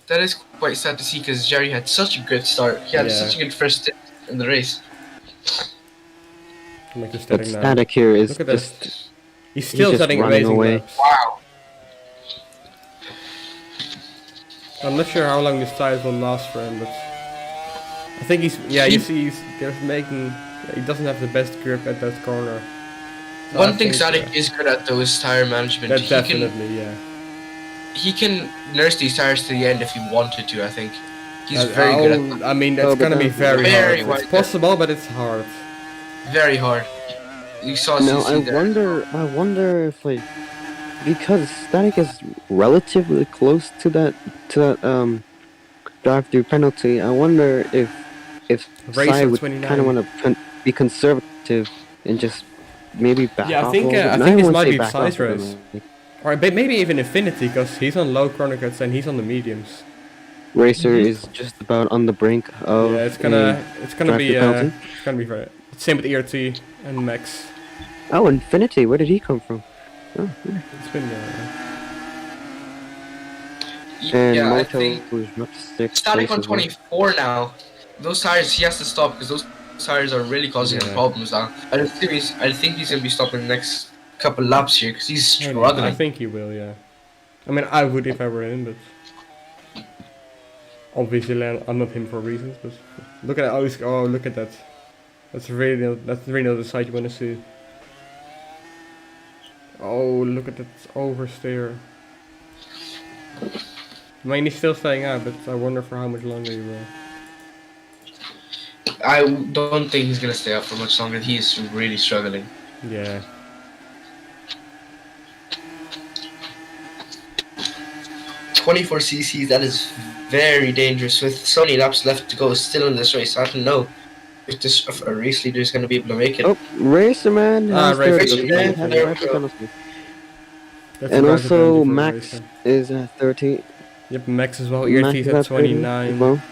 That is quite sad to see because Jerry had such a good start. He had Yeah. such a good first stint in the race. Like the But static now. Static here is Look at just this. He's still just setting running amazing away. laps. Wow. I'm not sure how long this tires will last for him, but I think he's. Yeah, you see, they're making. He doesn't have the best grip at that corner. So One I thing think, Static is good at though is tire management. That definitely, yeah. He can nurse these tires to the end if he wanted to. I think he's very good at that. I mean, that's Oh, but gonna be that's very very hard. wide It's possible, but it's hard. Very hard. You saw Now CC there. I wonder if like because Static is relatively close to that drive-through penalty. I wonder if Racer Sai would 29. kind of want to be conservative and just maybe back Yeah, I off. think a little bit. I No, think this won't might say be back size off, but race. like, Or maybe even Infinity, because he's on low corner cuts and he's on the mediums. Racer is just about on the brink of. Yeah, it's gonna be drive-through penalty. it's gonna be very. Same with ERT and Max. Oh, Infinity. Where did he come from? Oh, yeah. It's been And Yeah, I Moto think was up to 6th Static place on as well. 24 now. Those tires he has to stop because those tires are really causing him Yeah. problems now. I think he's gonna be stopping the next couple laps here because he's I struggling. think he will, yeah. I mean, I would if I were him, but obviously I'm not him for reasons. But look at that! Oh, look at that! That's really the side you want to see. Oh, look at that oversteer. I mean, he's still staying out, but I wonder for how much longer he will. I don't think he's gonna stay up for much longer. He is really struggling. Yeah. .24 cc's, that is very dangerous. With so many laps left to go still in this race, I don't know if a race leader is going to be able to make it. Oh, Racer Man has Racer third. Man, He has there a we driver go. penalty. That's And a also driver penalty for Max Racer. is at 30. Yep, Max as well. Max ERT's is at 30 as 29. well.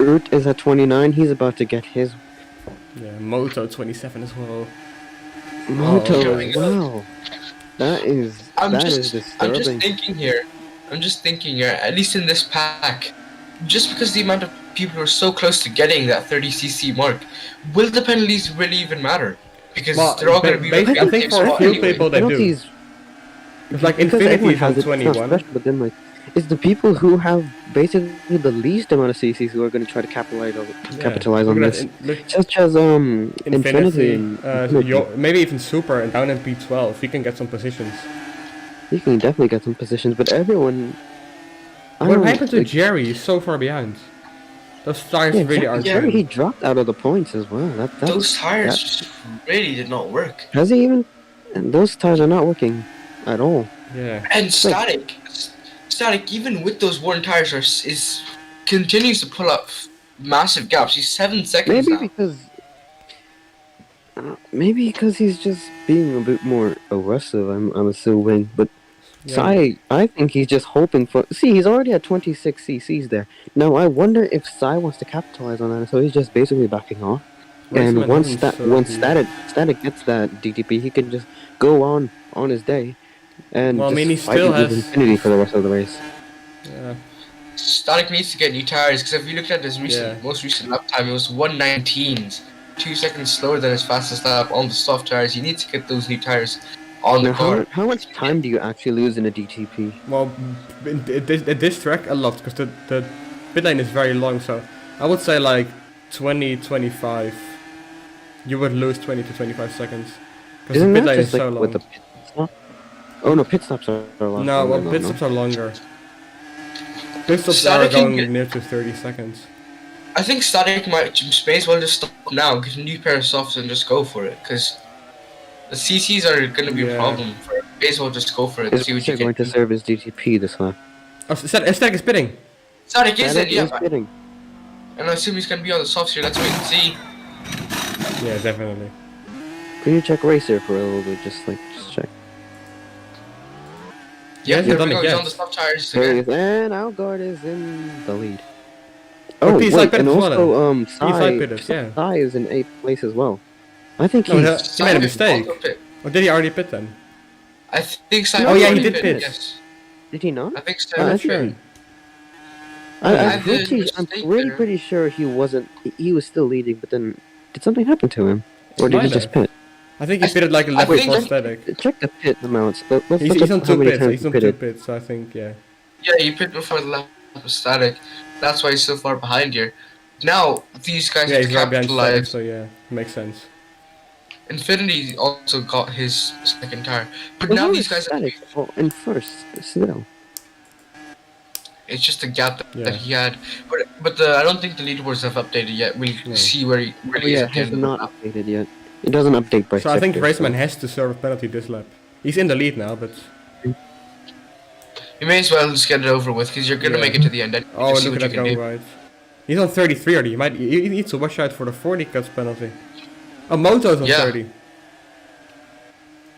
Urt is at 29. He's about to get his. Yeah, Moto 27 as well. Moto, here we go. wow. That is disturbing. I'm just thinking here, at least in this pack, just because the amount of people who are so close to getting that 30cc mark, will the penalties really even matter? Because Well, they're all going to be. I think for a few people they do. Penalties, It's like because Infinity everyone is on has it, it's not 21. special, but then like, it's the people who have basically the least amount of CCs who are going to try to capitalize on Look at this. that, look, Such as Infinity and maybe even Super and down in P12. You can get some positions. you can definitely get some positions, but everyone. What happened to Jerry? He's so far behind. Those tires really aren't. Jerry, he good. dropped out of the points as well. Those tires just really did not work. Has he even? And those tires are not working at all. Yeah. And Static, even with those worn tires, continues to pull up massive gaps. He's 7 seconds now. Maybe because he's just being a bit more aggressive. I'm assuming, but Yeah. Sai, I think he's just hoping for. See, he's already at 26 CCs there. Now I wonder if Sai wants to capitalize on that, so he's just basically backing off. Raceman And once doesn't once serve Static gets that DTP, he can just go on his day, and Well, I just mean, he fight still with has- Infinity for the rest of the race. Yeah. Static needs to get new tires because if you looked at his most recent lap time, it was 1:19, 2 seconds slower than his fastest lap on the soft tires. You need to get those new tires on the Now, car. how much time do you actually lose in a DTP? Well, at this track a lot because the pit lane is very long. So I would say like 20, 25. You would lose 20 to 25 seconds because the Isn't pit that lane is just so like long. with the pit stop? Oh no, pit stops are a lot. No, well, longer, pit no? stops are longer. Pit stops are Static can going get- near to 30 seconds. I think Static may as well just stop now, get a new pair of softs and just go for it because the CCs are going to be a Yeah. problem. May as well just go for it and Is see what you Richard going can to do. serve his DTP this lap? Oh, Static is pitting. Static is it, Static yeah. is pitting. And I assume he's going to be on the softs here. Let's wait and see. Yeah, definitely. Can you check Racer for a little bit? Just check. Yeah, hasn't there done we it go. He's yet. on the soft tires There he again. is, and Algard is in the lead. But Oh he's wait, like and better as well, also He's like pitted, yeah. Sai is in 8th place as well. I think No, he's he made a mistake. Also pit. Or did he already pit then? I think Oh, Simon yeah, he already did pit. pit. Yes, Did he not? I think I'm Simon not sure. pit. I'm There's a I'm mistake there. pretty sure he wasn't. He was still leading, but then did something happen to him, or did he Might just have. pit? I think he pitted like a I lap think- before Static. Check the pit amounts. Let's He's, look he's at on how 2 many pits. times He's he on 2 pitted. pits, so I think, yeah. Yeah, he pit before the lap of Static. That's why he's so far behind here. Now these guys Yeah, have he's to right behind Static, capitalize. so yeah, makes sense. Infinity also got his second tire, but But now how these is guys. Static in first still? It's just a gap that Yeah. he had, but I don't think the leaderboards have updated yet. We'll No. see where he Oh really is yeah, at it the has end of the not lap. updated yet. It doesn't update by So I think sector, Raceman so- has to serve a penalty this lap. He's in the lead now, but... You may as well just get it over with because you're gonna Yeah. make it to the end. And Oh, just see look what at you that can go do. right. He's on 33 already. He needs to watch out for the 40 cuts penalty. Oh, Moto's on Yeah. 30.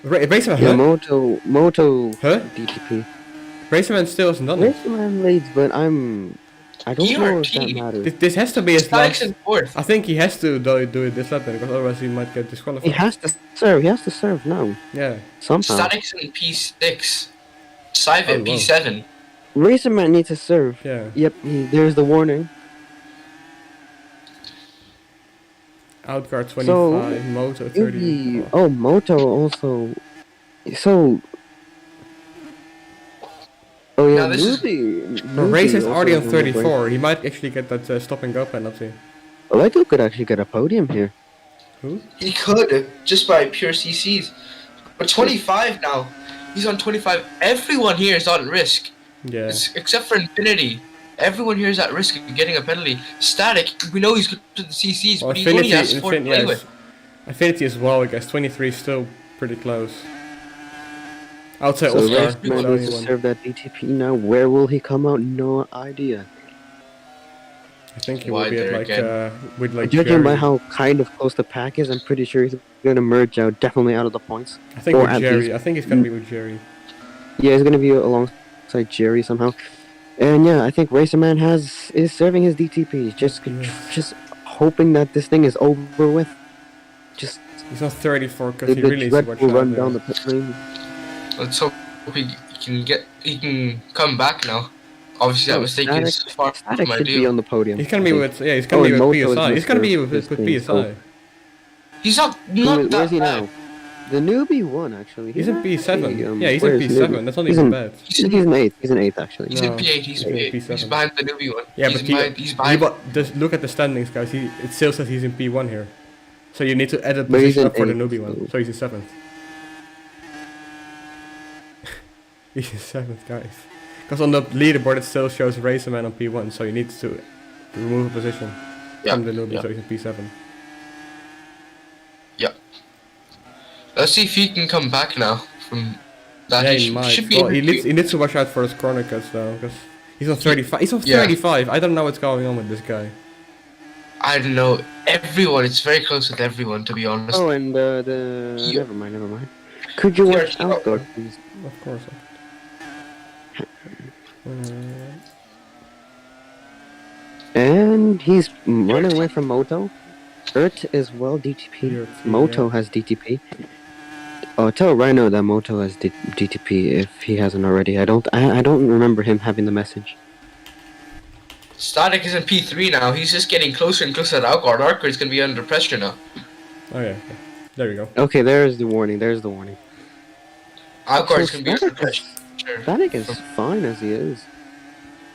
Raceman, Yeah, huh? Moto Huh? DTP. Raceman still hasn't done it. Raceman leads, but I don't know if that ERT. matters. This has to be his Static's last... in fourth. I think he has to do it this lap then, because otherwise he might get He disqualified. has to serve. He has to serve now Yeah. somehow. Static's in P6. Simon Oh, wow. P7. Racerman needs to serve. Yeah. Yep, there's the warning. Outguard 25, So, Moto 30. Oh, Moto also. So. Oh yeah, Now this is- But Race is also already on is the break. 34. He might actually get that stop and go penalty. Lego could actually get a podium here. Who? He could just by pure CCs. But 25 now. He's on 25. Everyone here is on risk. Yeah. Except for Infinity. Everyone here is at risk of getting a penalty. Static, we know he's good to the CCs, Well, but he only has 4 to play with. Infinity as well, I guess. 23 is still pretty close. I would say So Oscar. Raceman is the only needs to one. serve that DTP now. Where will he come out? No idea. I think he Wide will be at there like again. with like Judging by Jerry. how kind of close the pack is, I'm pretty sure he's gonna merge out, definitely out of the points. I think or with at Jerry. least- I think he's gonna be with Jerry. Yeah, he's gonna be alongside Jerry somehow. And yeah, I think Racerman is serving his DTP. Just hoping that this thing is over with. Just He's on 34 because the he really needs to Red watch Bull out run there. down the pit lane. Let's hope he can come back now. Obviously that Oh, mistake Static- is far Static from should be ideal. on the podium. He's gonna I be think. with he's gonna Oh, be and with Moto is PSI. He's gonna be with this thing, PSI. He's not Where's that he bad. now? The newbie won actually. He's in actually, P7. Yeah, he's where in is he? P7. That's not He's even in- bad. He's in eighth. He's in eighth actually. He's No. in P8, he's Yeah, P8. P7. He's behind the newbie one. Yeah, he's but behind, he's behind. just look at the standings, guys. It still says he's in P1 here. So you need to add a But he's position in up for the 8th, newbie one. so- So he's in 7th. He's in 7th, guys. Because on the leaderboard it still shows Racerman on P1, so you need to remove a position from the newbie, so he's in P7. Let's see if he can come back now from that. Yeah, he he should, might. should be Well, able he to. needs to watch out for his corner cuts though, because he's on 35. He's on Yeah. 35. I don't know what's going on with this guy. I don't know. Everyone, it's very close with everyone, to be honest. Oh, and Yeah. never mind. Could you Yeah, watch sure. Outguard, please? Of course. And he's running away from Moto. Ert as well, DTP. ERT, Moto yeah. has DTP. Oh, tell Rhino that Moto has DTP if he hasn't already. I don't remember him having the message. Static is in P3 now. He's just getting closer and closer to Outguard. Outguard's gonna be under pressure now. Oh yeah. There we go. Okay, there's the warning. Outguard's So gonna be under Static is- pressure. Static is fine as he is.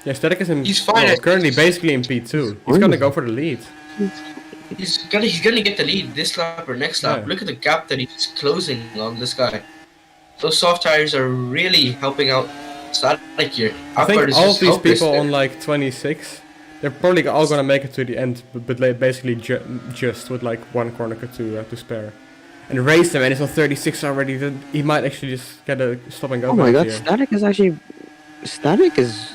Yeah, Static is in. He's fine well, at- currently basically in P2. He's fine. gonna go for the lead. He's gonna get the lead this lap or next lap. Yeah. Look at the gap that he's closing on this guy. Those soft tires are really helping out Static here. I think Outguard is all of just these helpless people there. on like 26, they're probably all gonna make it to the end, but like basically just with like one corner cut to spare. And race them, and it's on 36 already. Then he might actually just get a stop and go. Oh my back god, here. Static is.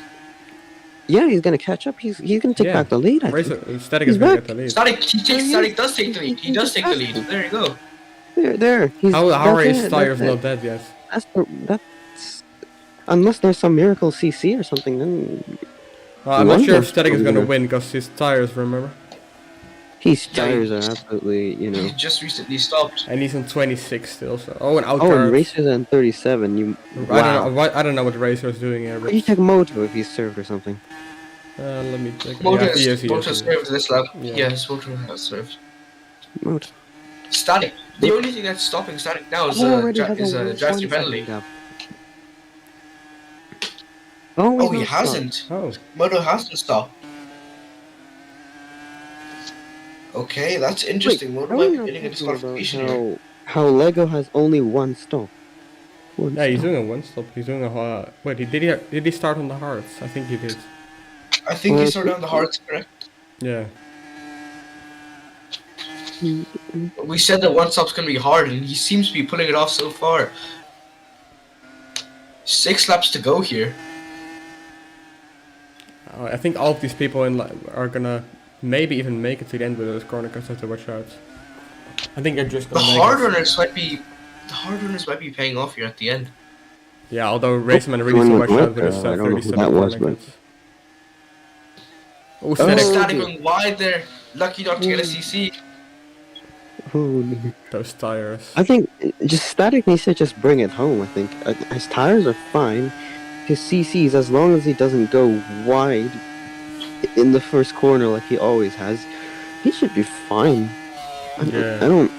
Yeah, he's gonna catch up. He's gonna take Yeah. back the lead. I Race, think. Static He's is gonna back. get the lead. Static does take the lead. He does take the lead. There you go. There. He's, How are that's his it, tires that's not it. dead yet? That's unless there's some miracle CC or something. Then I'm not sure if Wonder Static is gonna wonder. win because his tires. Remember? His Yeah, tires are absolutely, you know. He just recently stopped. And he's on 26 still. So an Oh, and outcard. Racer's on 37. You. Wow. I don't know what Racer's doing here. Could you check Moto if he's served or something? Let me check. Moto Yeah, he is. served this lap. Yeah. Yes, Moto has served. Moto. Static. The only thing that's stopping Static now is Already has a Jasky 1 penalty. second gap. Oh, Oh, he not stopped. hasn't. Oh. Moto hasn't stopped. Okay, that's interesting. Moto Are might we be not getting a talking about disqualification here. how Lego has only 1 stop? Yeah, he's doing a one stop. He's doing a wait. Did he start on the hearts? I think he did. I think he started on the hearts, correct? Yeah. We said that one stop's gonna be hard, and he seems to be pulling it off so far. 6 laps to go here. I think all of these people are gonna maybe even make it to the end with those corner cuts. Have to watch out. I think they're just The gonna make hard it. runners might be paying off here at the end. Yeah, although Raceman really so much out with his I don't know who 37 that was, corner but- cuts. Oh, Static. Static going wide there. Lucky not to get a CC. Holy. Those tires. I think just Static needs to just bring it home. I think his tires are fine. His CCs, as long as he doesn't go wide in the first corner like he always has, he should be fine. Yeah. I don't.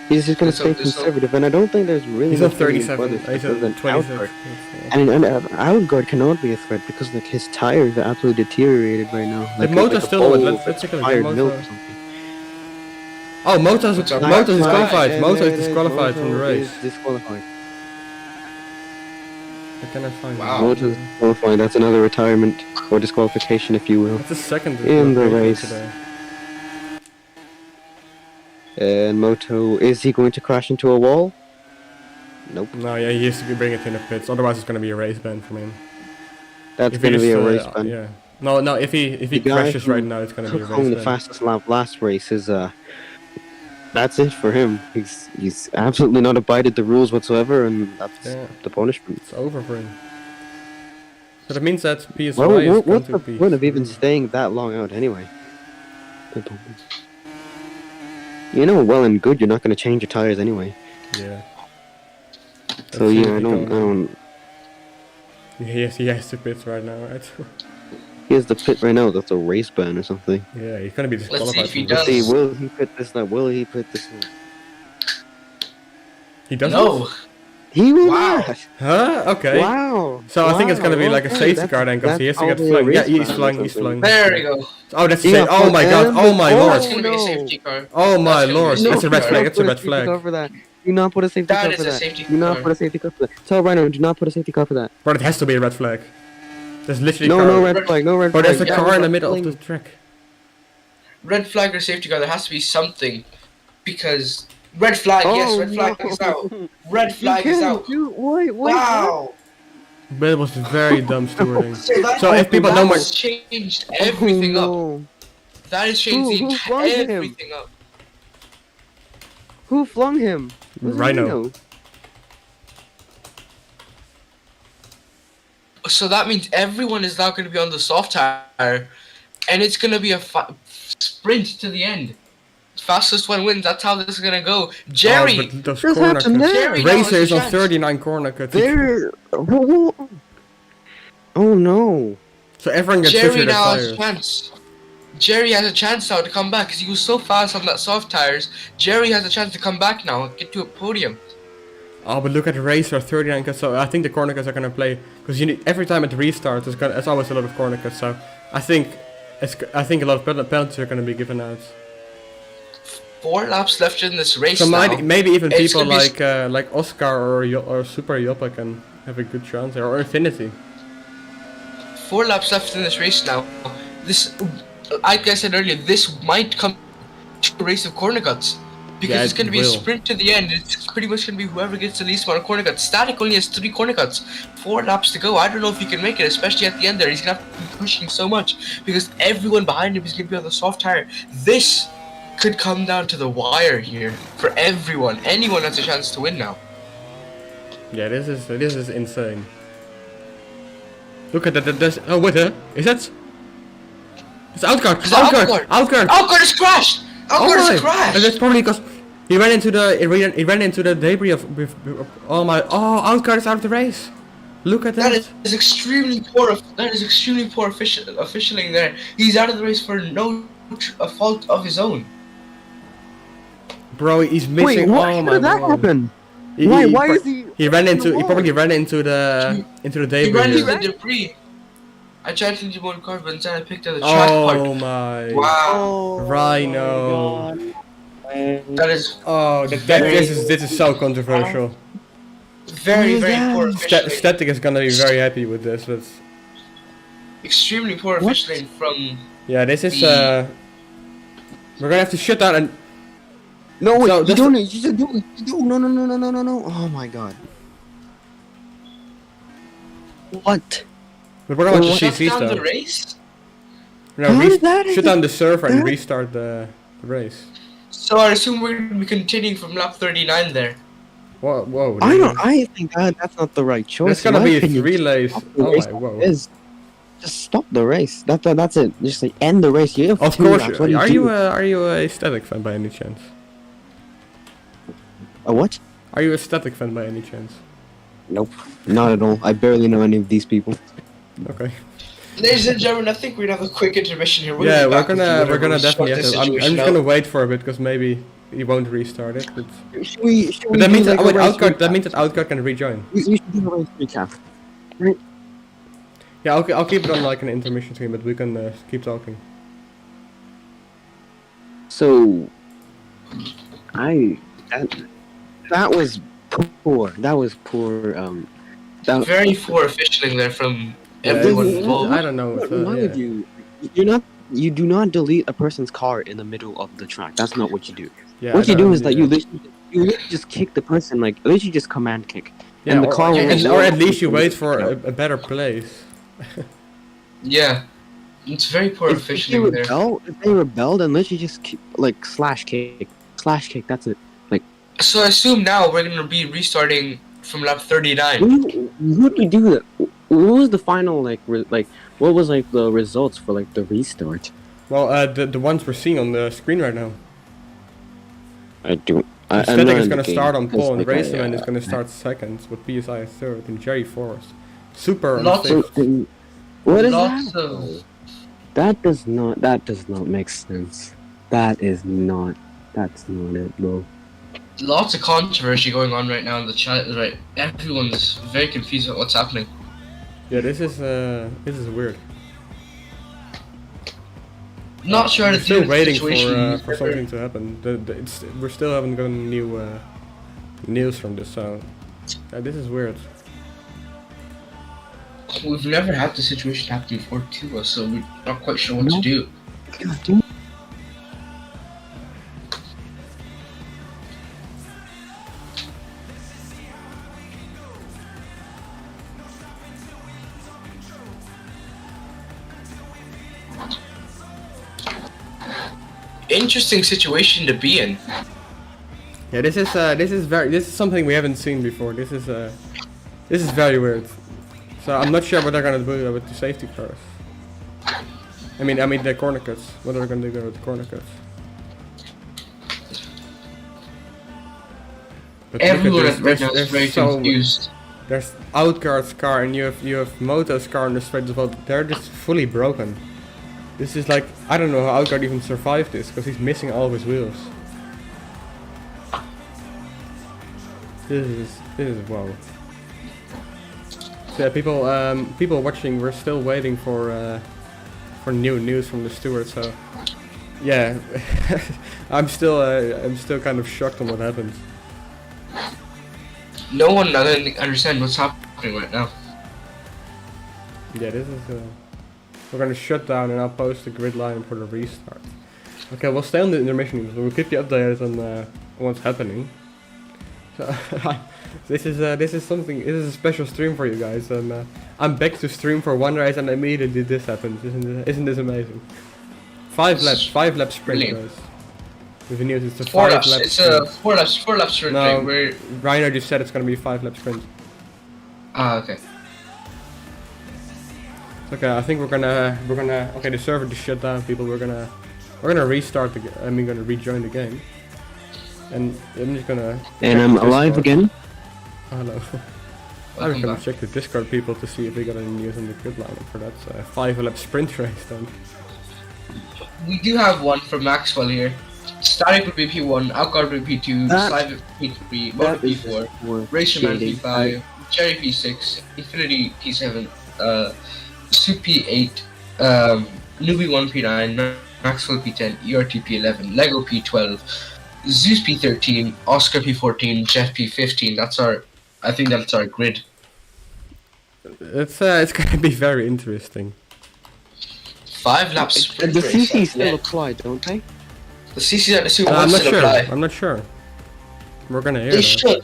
He's just gonna So- stay so- conservative, and I don't think there's really. He's on much really 37. further He's than on 26. Outguard. And Outguard cannot be a threat because like his tires are absolutely deteriorated right now. The Like, motor's a still on. bowl Let's of take a look. expired Motor- milk or something. Oh, Moto's What's up? disqualified. Yeah, Moto yeah, is disqualified from the Moto race. is disqualified. I cannot find Wow. it. Moto is disqualified. That's another retirement or disqualification, if you will. That's the second In the disqualification race. today. And Moto, is he going to crash into a wall? Nope. No, yeah, he has to bring it in the pits. Otherwise, it's gonna be a race ban from him. That's If he going to be a just, race ban. Yeah. No. If he The guy crashes who right now, it's gonna be a Took home race the ban. fastest lap last race is that's it for him. He's absolutely not abided the rules whatsoever, and that's Yeah. the punishment. It's over for him. So that means that PSY Well, is what's going the to be point of even screwed. staying that long out anyway? You know, well and good, you're not going to change your tires anyway. Yeah. So Let's see yeah, if I he don't. goes. He has to pits right now, right? He has the pit right now. That's a race ban or something. Yeah, he's gonna be see disqualified. if he from does. this. See, will he pit this now? Will he pit this now? He doesn't. No. He will Wow. not. Huh? Okay. Wow. So I think it's gonna be like a Okay, safety that's- car then, because he has that's to get probably a flung. Yeah, race he's ban or flung. He's something. flung. There we go. Oh, that's Yeah, safe. Oh my god. Oh my oh, lord. That's gonna be a no. safety car. Oh my That's gonna be a lord. safety That's a red car. flag. It's a put red safety flag. car for that. Do not put a safety That car is for a that. safety Do not car. put a safety car for that. Tell Rhino, do not put a safety car for that. But it has to be a red flag. There's literally No, car. no red flag, no red But flag. there's a Yeah, car in the red middle of flag. the track. Red flag or safety car, there has to be something. Because red flag, yes, red flag no. is out. Red You flag is can't out. do- Wait, Wow. But it was very dumb stewarding. that- So if people that know my- has changed everything up. no. That has changed Who flung him? everything up. Who flung him? Was it Rhino. So that means everyone is now going to be on the soft tire, and it's going to be a sprint to the end. Fastest one wins. That's how this is going to go. Jerry, Oh, but those What's corner happened cuts. there? Jerry now has Racer a is on chance. 39 corner cuts. There. Oh no. So everyone gets Jerry switched their now has a tires. chance. Jerry has a chance now to come back because he was so fast on that soft tires. Jerry has a chance to come back now and get to a podium. Oh, but look at the Racer 39 cuts. So I think the corner cuts are gonna play because you need every time it restarts. It's always a lot of corner cuts. So I think a lot of penalties are gonna be given out. 4 laps left in this race So now. maybe even It's people gonna be like Oscar or Super Yoppa can have a good chance there, or Infinity. 4 laps left in this race now. This, like I said earlier, this might come to a race of corner cuts. Because Yeah, it's going to it be a will. sprint to the end. It's pretty much going to be whoever gets the least amount of corner cuts. Static only has 3 corner cuts. 4 laps to go. I don't know if he can make it, especially at the end there. He's going to have to be pushing so much. Because everyone behind him is going to be on the soft tire. This could come down to the wire here. For everyone. Anyone has a chance to win now. Yeah, this is insane. Look at that. Oh, what? Is that? It's Outguard. Is that Outguard? Outguard. Outguard has crashed! Oh, my! there's a crash! That's probably because he ran into the he ran into the debris of oh my Outcard is out of the race. Look at That that. is extremely poor. That is extremely poor officialing there. He's out of the race for no fault of his own. Bro, he's missing. Wait, why oh my did that god. happen? He, Why? he, Why pro- is he? He ran into. He wall? probably ran into the debris. He ran into here. the debris. I tried to do one car, but instead I picked up the track part. Oh my. Wow. Oh, Rhino. my God. That is Oh, this is so controversial. very, very poor Sta officialing. Static is gonna be very happy with this. But Extremely poor What? officialing from. yeah, this is The- we're gonna have to shut down and No, wait, So, you this- don't. You just do it. You do. No, no, no, no, no, no, no. Oh my God. What? we're gonna watch the Shut CC down the stuff. race. No, How did that shut down the server and that- restart the race. So I assume we're gonna be continuing from lap 39 there. Whoa, whoa. I don't. I think that's not the right choice. There's gonna in my be opinion. 3 lays. Stop the Oh race my, whoa. is just stop the race. That's it. Just like end the race. You have Of 2 course. laps. What do Are do? you a Static fan by any chance? A what? Are you a Static fan by any chance? Nope. Not at all. I barely know any of these people. Okay. Ladies and gentlemen, I think we're gonna have a quick intermission here. Yeah, be we're back with you gonna whenever we sort definitely have this to. I'm situation just out. gonna wait for a bit because maybe he won't restart it. But, Should we? but that do means like that, a wait, race Outcard. That recap? means that Outcard can rejoin. We should do a race recap. Yeah, I'll keep it on like an intermission screen, but we can keep talking. So, that was poor. That was poor. That, Very poor officialing there from Yeah, everyone it's- involved. I don't know. What It's, wrong yeah. with you? You do not delete a person's car in the middle of the track. That's not what you do. Yeah, What I you do don't- is that you literally just kick the person, like literally just command kick. Yeah, and the or, car will or at roll least you up. wait for a better place. Yeah, it's very poor If they officialing there. rebel, then literally just like slash kick. That's it. So I assume now we're gonna be restarting from lap 39. Who do you do that? What was the final what was like the results for like the restart? Well, the ones we're seeing on the screen right now. I'm I'm not is in gonna the start game, on 'cause, pole, and like, Raceman is gonna start second, with PSI third, and Jerry fourth. Super Lots unsafe. What is Lots that? of That does not make sense. That's not it, bro. lots of controversy going on right now in the chat. Right, everyone's very confused about what's happening. Yeah, this is weird. Not sure how to We're still deal with the waiting situation. for something to happen. We still haven't gotten new news from this, so this is weird. We've never had this situation happen before to us, so we're not quite sure what to No. do. God, dude. Interesting situation to be in. Yeah, this is something we haven't seen before. This is very weird. So I'm not sure what they're gonna do with the safety cars. I mean the corner cuts. What are they gonna do with the corner cuts? But look at Everyone this, right now is there's very so- confused. There's Outcard's car and you have Moto's car on the straight as well. They're just fully broken. This is like, I don't know how Outcard even survived this, because he's missing all of his wheels. This is wow. So yeah, people watching, we're still waiting for new news from the steward. So yeah, I'm still kind of shocked on what happened. No one doesn't understand what's happening right now. Yeah, this is we're gonna shut down and I'll post the grid line for the restart. Okay, we'll stay on the intermission, so we'll keep you updated on what's happening. So this is a special stream for you guys, and I'm back to stream for one race and immediately this happens. Isn't this amazing? 5 lap sprint, Brilliant. guys. With the news, it's a 4 5 laps. lap It's sprint. a 4 laps sprint. No. Right? We're Reiner just said it's gonna be 5 lap sprint. okay. Okay, I think we're gonna okay, the server just shut down, people. We're gonna We're gonna restart the. I'm gonna rejoin the game, and I'm just gonna. And I'm alive again. Hello. I'm Welcome just gonna back. check the Discord people to see if we got any news on the grid lineup for that 5-lap sprint race then. We do have one from Maxwell here. Static would be P1, Outguard would be P2, That- Slide P3, Motor That is P4, more Racerman shady. P5, Cherry P6, Infinity P7, Soup P8, Newbie 1 P9, Maxwell P10, ERT P11, Lego P12, Zeus P13, Oscar P14, Jeff P15. I think that's our grid. It's gonna be very interesting. 5 laps sprint The race. CC that's still it. apply, don't they? The CCs at the Super I'm Bowl not still sure. apply. I'm not sure. We're gonna hear They that. should.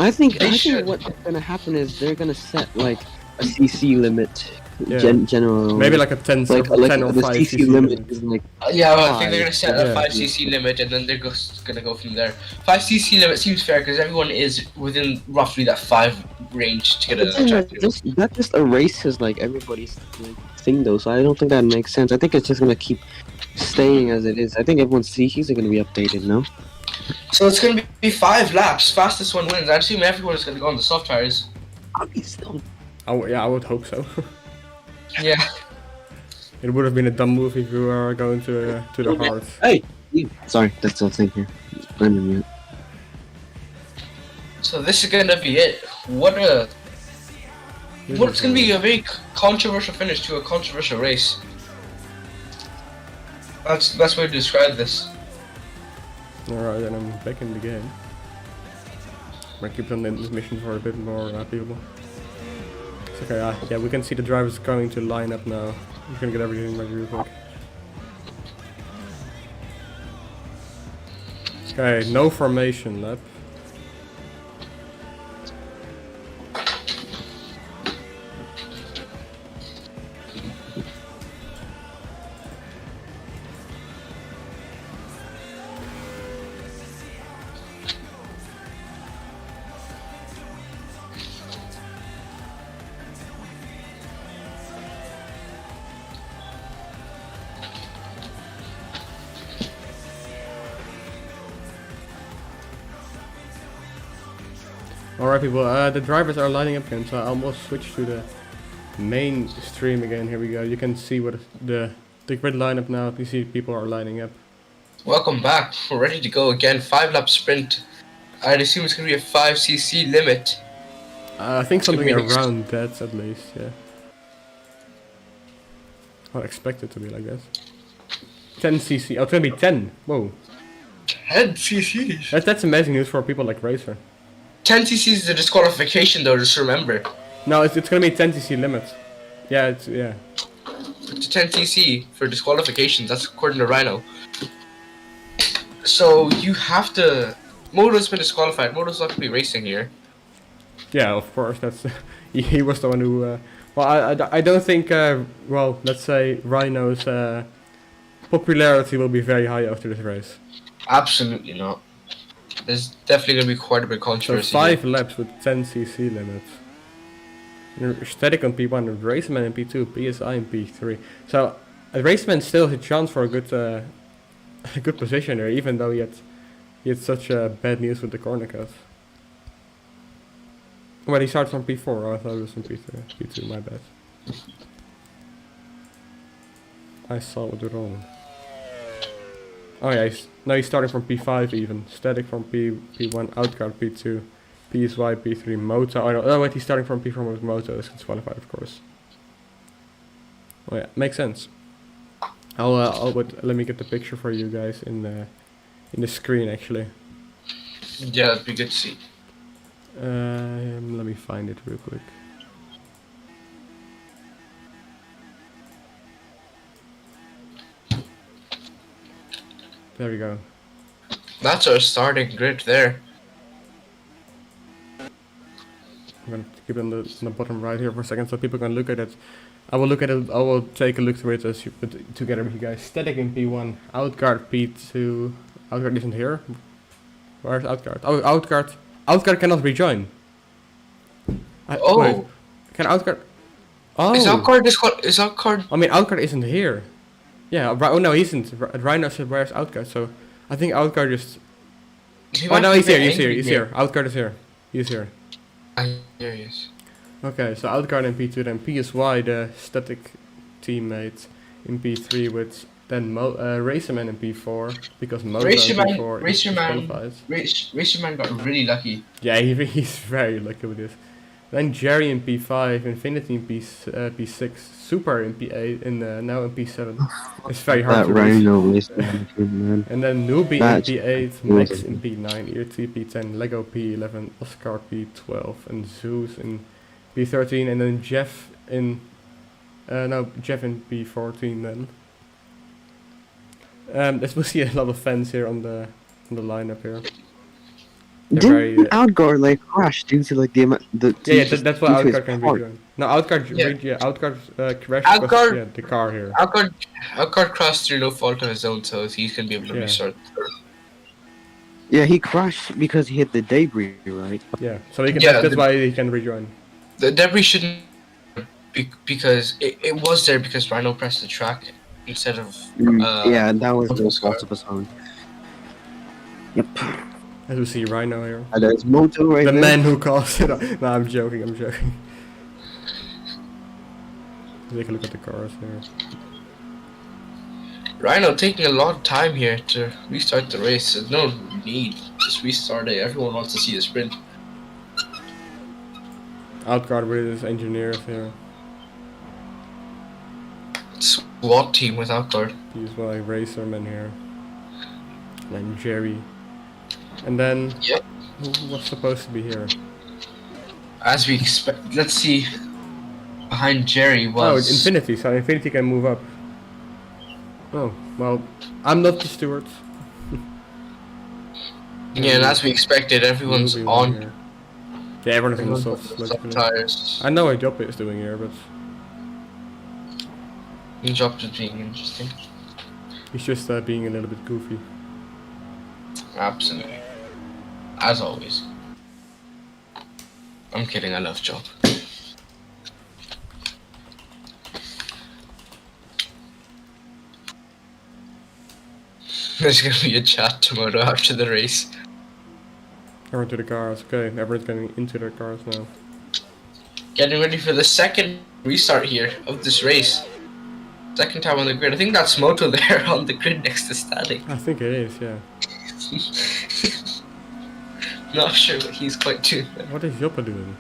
I think They should. what's gonna happen is they're gonna set like a CC limit, Yeah. general. Maybe like a 10, like 10 or the 5 CC limit is like Yeah, well, I think they're gonna set a Yeah. 5cc limit, and then they're gonna go from there. 5cc limit seems fair because everyone is within roughly that 5 range to get But then a that just erases like everybody's like, thing though, so I don't think that makes sense. I think it's just gonna keep staying as it is. I think everyone's CCs are gonna be updated, no? So it's gonna be 5 laps. Fastest one wins. I assume everyone is gonna go on the soft tires. Yeah, I would hope so. Yeah. It would have been a dumb move if you were going to the hard. Hey! Sorry, that's the thing here. I'm in mute. So this is gonna be it. What's gonna be a very controversial finish to a controversial race. That's the best way to describe this. Alright, then I'm back in the game. I'm gonna keep on this mission for a bit more people. It's okay, yeah, we can see the drivers going to line up now. I'm gonna get everything ready real quick. Okay, no formation lap. Alright people, the drivers are lining up again, so I almost switch to the main stream again. Here we go. You can see what the grid lineup now. You see people are lining up. Welcome back. We're ready to go again. 5 lap sprint. I'd assume it's gonna be a 5cc limit. I think something It's gonna be around that at least, yeah. I expect it to be like this. 10cc. Oh, it's gonna be 10. Whoa. 10 cc's. That's amazing news for people like Racer. 10 cc's is a disqualification though, just remember. No, it's gonna be 10cc limit. Yeah, yeah. It's 10 cc for disqualifications, that's according to Rhino. So you have to... Moto's been disqualified, Moto's not gonna be racing here. Yeah, of course. That's he was the one who. Well, I don't think. Well, let's say Rhino's popularity will be very high after this race. Absolutely not. There's definitely gonna be quite a bit of So controversy. 5 laps with 10cc limit. Static on P1, Raceman in P2, PSI in P3. So Raceman still has a chance for a good, a good position there, even though he had such bad news with the corner cut. Well, he starts on P4. Oh, I thought it was on P3. P2, my bad. I saw it wrong. Oh yeah, no, he's starting from P5 even. Static from P1, Outcard P2, PSY P3, Moto. Oh wait, he's starting from P4 with Moto. That's disqualified, of course. Oh yeah, makes sense. Let me get the picture for you guys in the screen actually. Yeah, that'd be good to see. Let me find it real quick. There we go. That's our starting grid there. I'm gonna keep it on the bottom right here for a second so people can look at it. I will look at it. I will take a look through it as you put it together with you guys. Static in P1, Outguard P2. Outguard isn't here. Where's Outguard? Oh, Outguard. Outguard cannot rejoin. Oh. Wait, can Outguard? Oh. Is Outcard I mean, Outguard isn't here. Yeah, oh no, he isn't. Rhino said where's Outcard, so I think Outcard just... He Oh might no, be he's here, very he's here, angry he's here. Outcard is here. He's here. Here he is. Okay, so Outcard in P2, then PSY, the static teammate in P3 with then Racerman in P4, because Moto in P4 is disqualified. Racerman got really lucky. Yeah, he's very lucky with this. Then Jerry in P5, Infinity in P6, Super in P8, and now in P7. It's very hard That to reach. Rhino waste management, man. And then Newbie That's in P8, Max in P9, ERT P10, Lego P11, Oscar P12, and Zeus in P13, and then Jeff in Jeff in P14 then. As we see a lot of fans here on the lineup here. Didn't Outguard like crash due to like the amount the that's why Outguard can rejoin. No, Outguard crashed because the car here. Outguard crashed through no fault of his own, so he's gonna be able to restart. Yeah, he crashed because he hit the debris, right? Yeah, so he can. That's why he can rejoin. The debris shouldn't because it was there because Rhino pressed the track instead of. Yeah, that was no fault of his own. Yep. As we see Rhino here. And there's Moto right the there. man who caused it. No, I'm joking. Take a look at the cars here. Rhino taking a lot of time here to restart the race. There's no need. Just restart it. Everyone wants to see the sprint. Outguard with his engineers here. SWAT team with Outguard. These were like Racermen here. And then Jerry. And then who was supposed to be here? As we expect, let's see. Behind Jerry was. Oh, it's Infinity, so Infinity can move up. Oh, well, I'm not the steward. Yeah, and as we expected, everyone's on. Here. Yeah, everyone's on the soft tires. I know what Job is doing here, but. Job is being interesting. He's just being a little bit goofy. Absolutely. As always. I'm kidding, I love Job. There's gonna be a chat tomorrow after the race. Everyone to the cars, okay, everyone's getting into their cars now. Getting ready for the second restart here of this race. Second time on the grid. I think that's Moto there on the grid next to Static. I think it is, yeah. Not sure what he's quite doing. What is Joppa doing?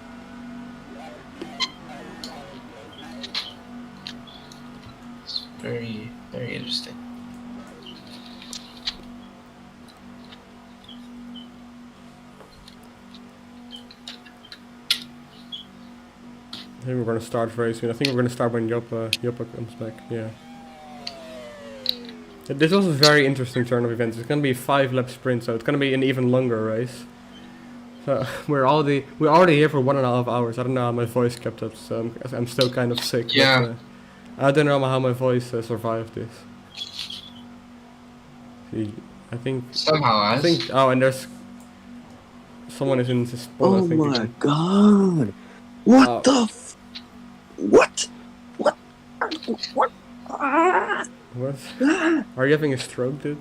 It's very, very interesting. I think we're gonna start very soon. I think we're gonna start when Joppa comes back, yeah. This was a very interesting turn of events. It's gonna be a 5-lap sprint, so it's gonna be an even longer race. So we're already here for 1.5 hours. I don't know how my voice kept up, so I'm still kind of sick. Yeah. But, I don't know how my voice survived this. See, I think somehow. Oh, and there's someone is in this spot. Oh I think my god! What the? What? What? Are you having a stroke, dude?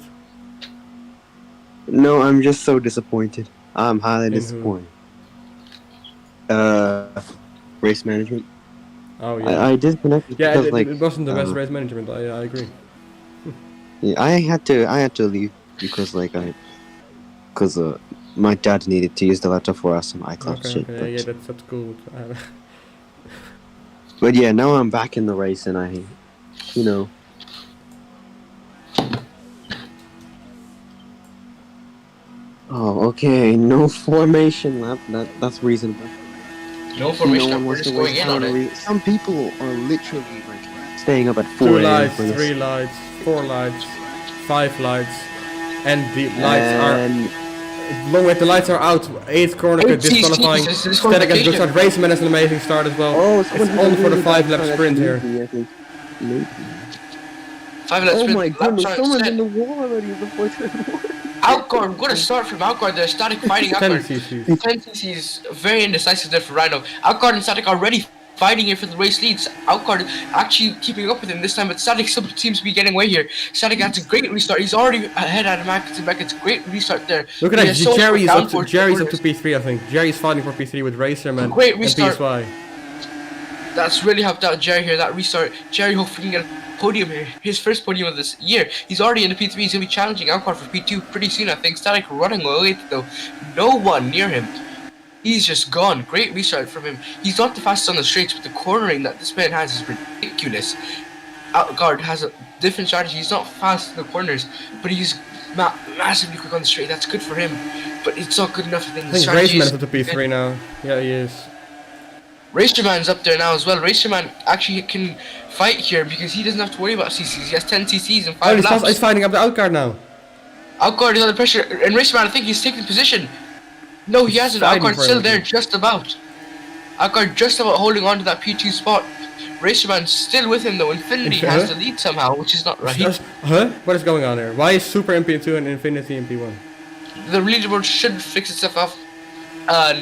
No, I'm just so disappointed. I'm highly disappointed. Race management. Oh yeah. I disconnected. Yeah, because, it wasn't the best race management. I agree. Yeah, I had to leave because my dad needed to use the laptop for some iCloud shit. Okay, yeah, that's cool. But yeah, now I'm back in the race and I, you know. Oh, okay. No formation lap. That's reasonable. No formation lap. No one We're wants just to going waste in on time. it. Some people are literally like staying up at 4 2 a.m. lights, for this. 3 lights, 4 lights, 5 lights, and the lights are. Long way, the lights are out. 8th corner cut, disqualifying. Static has good start. Raceman has an amazing start as well. Oh, it's on for the 5-lap sprint here. 5-lap sprint. Oh my goodness, someone's in the wall already before Outguard, good start from Outguard there. Static fighting Outguard. 10 cc's. 10 cc's, very indecisive there for Rhino. Outguard and Static already fighting here for the race leads. Outcard actually keeping up with him this time, but Static still seems to be getting away here. Static has a great restart. He's already ahead at Max and Beckett's great restart there. Look at that. Jerry's up to P3, I think. Jerry's fighting for P3 with Racerman Great restart. and PSY. That's really helped out Jerry here, that restart. Jerry hopefully can get a podium here. His first podium of this year. He's already in the P3. He's going to be challenging Outcard for P2 pretty soon, I think. Static running away though. No one near him. He's just gone. Great restart from him. He's not the fastest on the straights, but the cornering that this man has is ridiculous. Outguard has a different strategy. He's not fast in the corners, but he's massively quick on the straight. That's good for him, but it's not good enough. I think Racerman's up to P3 now. Yeah, he is. Racerman's up there now as well. Racerman actually can fight here because he doesn't have to worry about CCs. He has 10 CCs and 5 laps. He's fighting up the Outguard now. Outguard is under pressure, and Racerman, I think he's taking position. No, he hasn't. Outguard's still there, just about. Outguard just about holding on to that P2 spot. Racerman's still with him though. Infinity has the lead somehow, which is not right. Huh? What is going on here? Why is Super in P2 and Infinity in P1? The leaderboard should fix itself up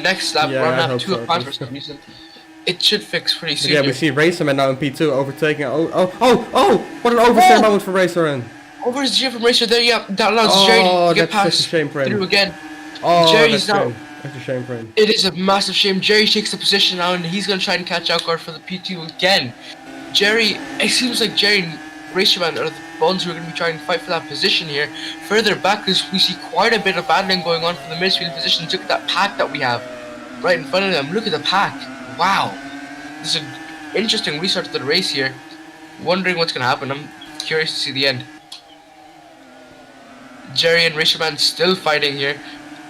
next lap. Yeah, we're on I lap hope 2 so. of 5 for some reason. It should fix pretty soon. Yeah, we see Racerman now in P2 overtaking. Oh! What an oversteer moment for Racerman. Oversteer from Racer there, yeah. That allows Jerry to get past such a shame for him. through again. Oh, Jerry's now. That's a shame for him. It is a massive shame. Jerry takes the position now, and he's gonna try and catch Outguard for the P2 again. Jerry, it seems like Jerry and Racerman are the ones who are gonna be trying to fight for that position here. Further back, we see quite a bit of battling going on for the midfield positions. Look at that pack that we have right in front of them. Look at the pack. Wow, this is an interesting restart to the race here. Wondering what's gonna happen. I'm curious to see the end. Jerry and Racerman still fighting here.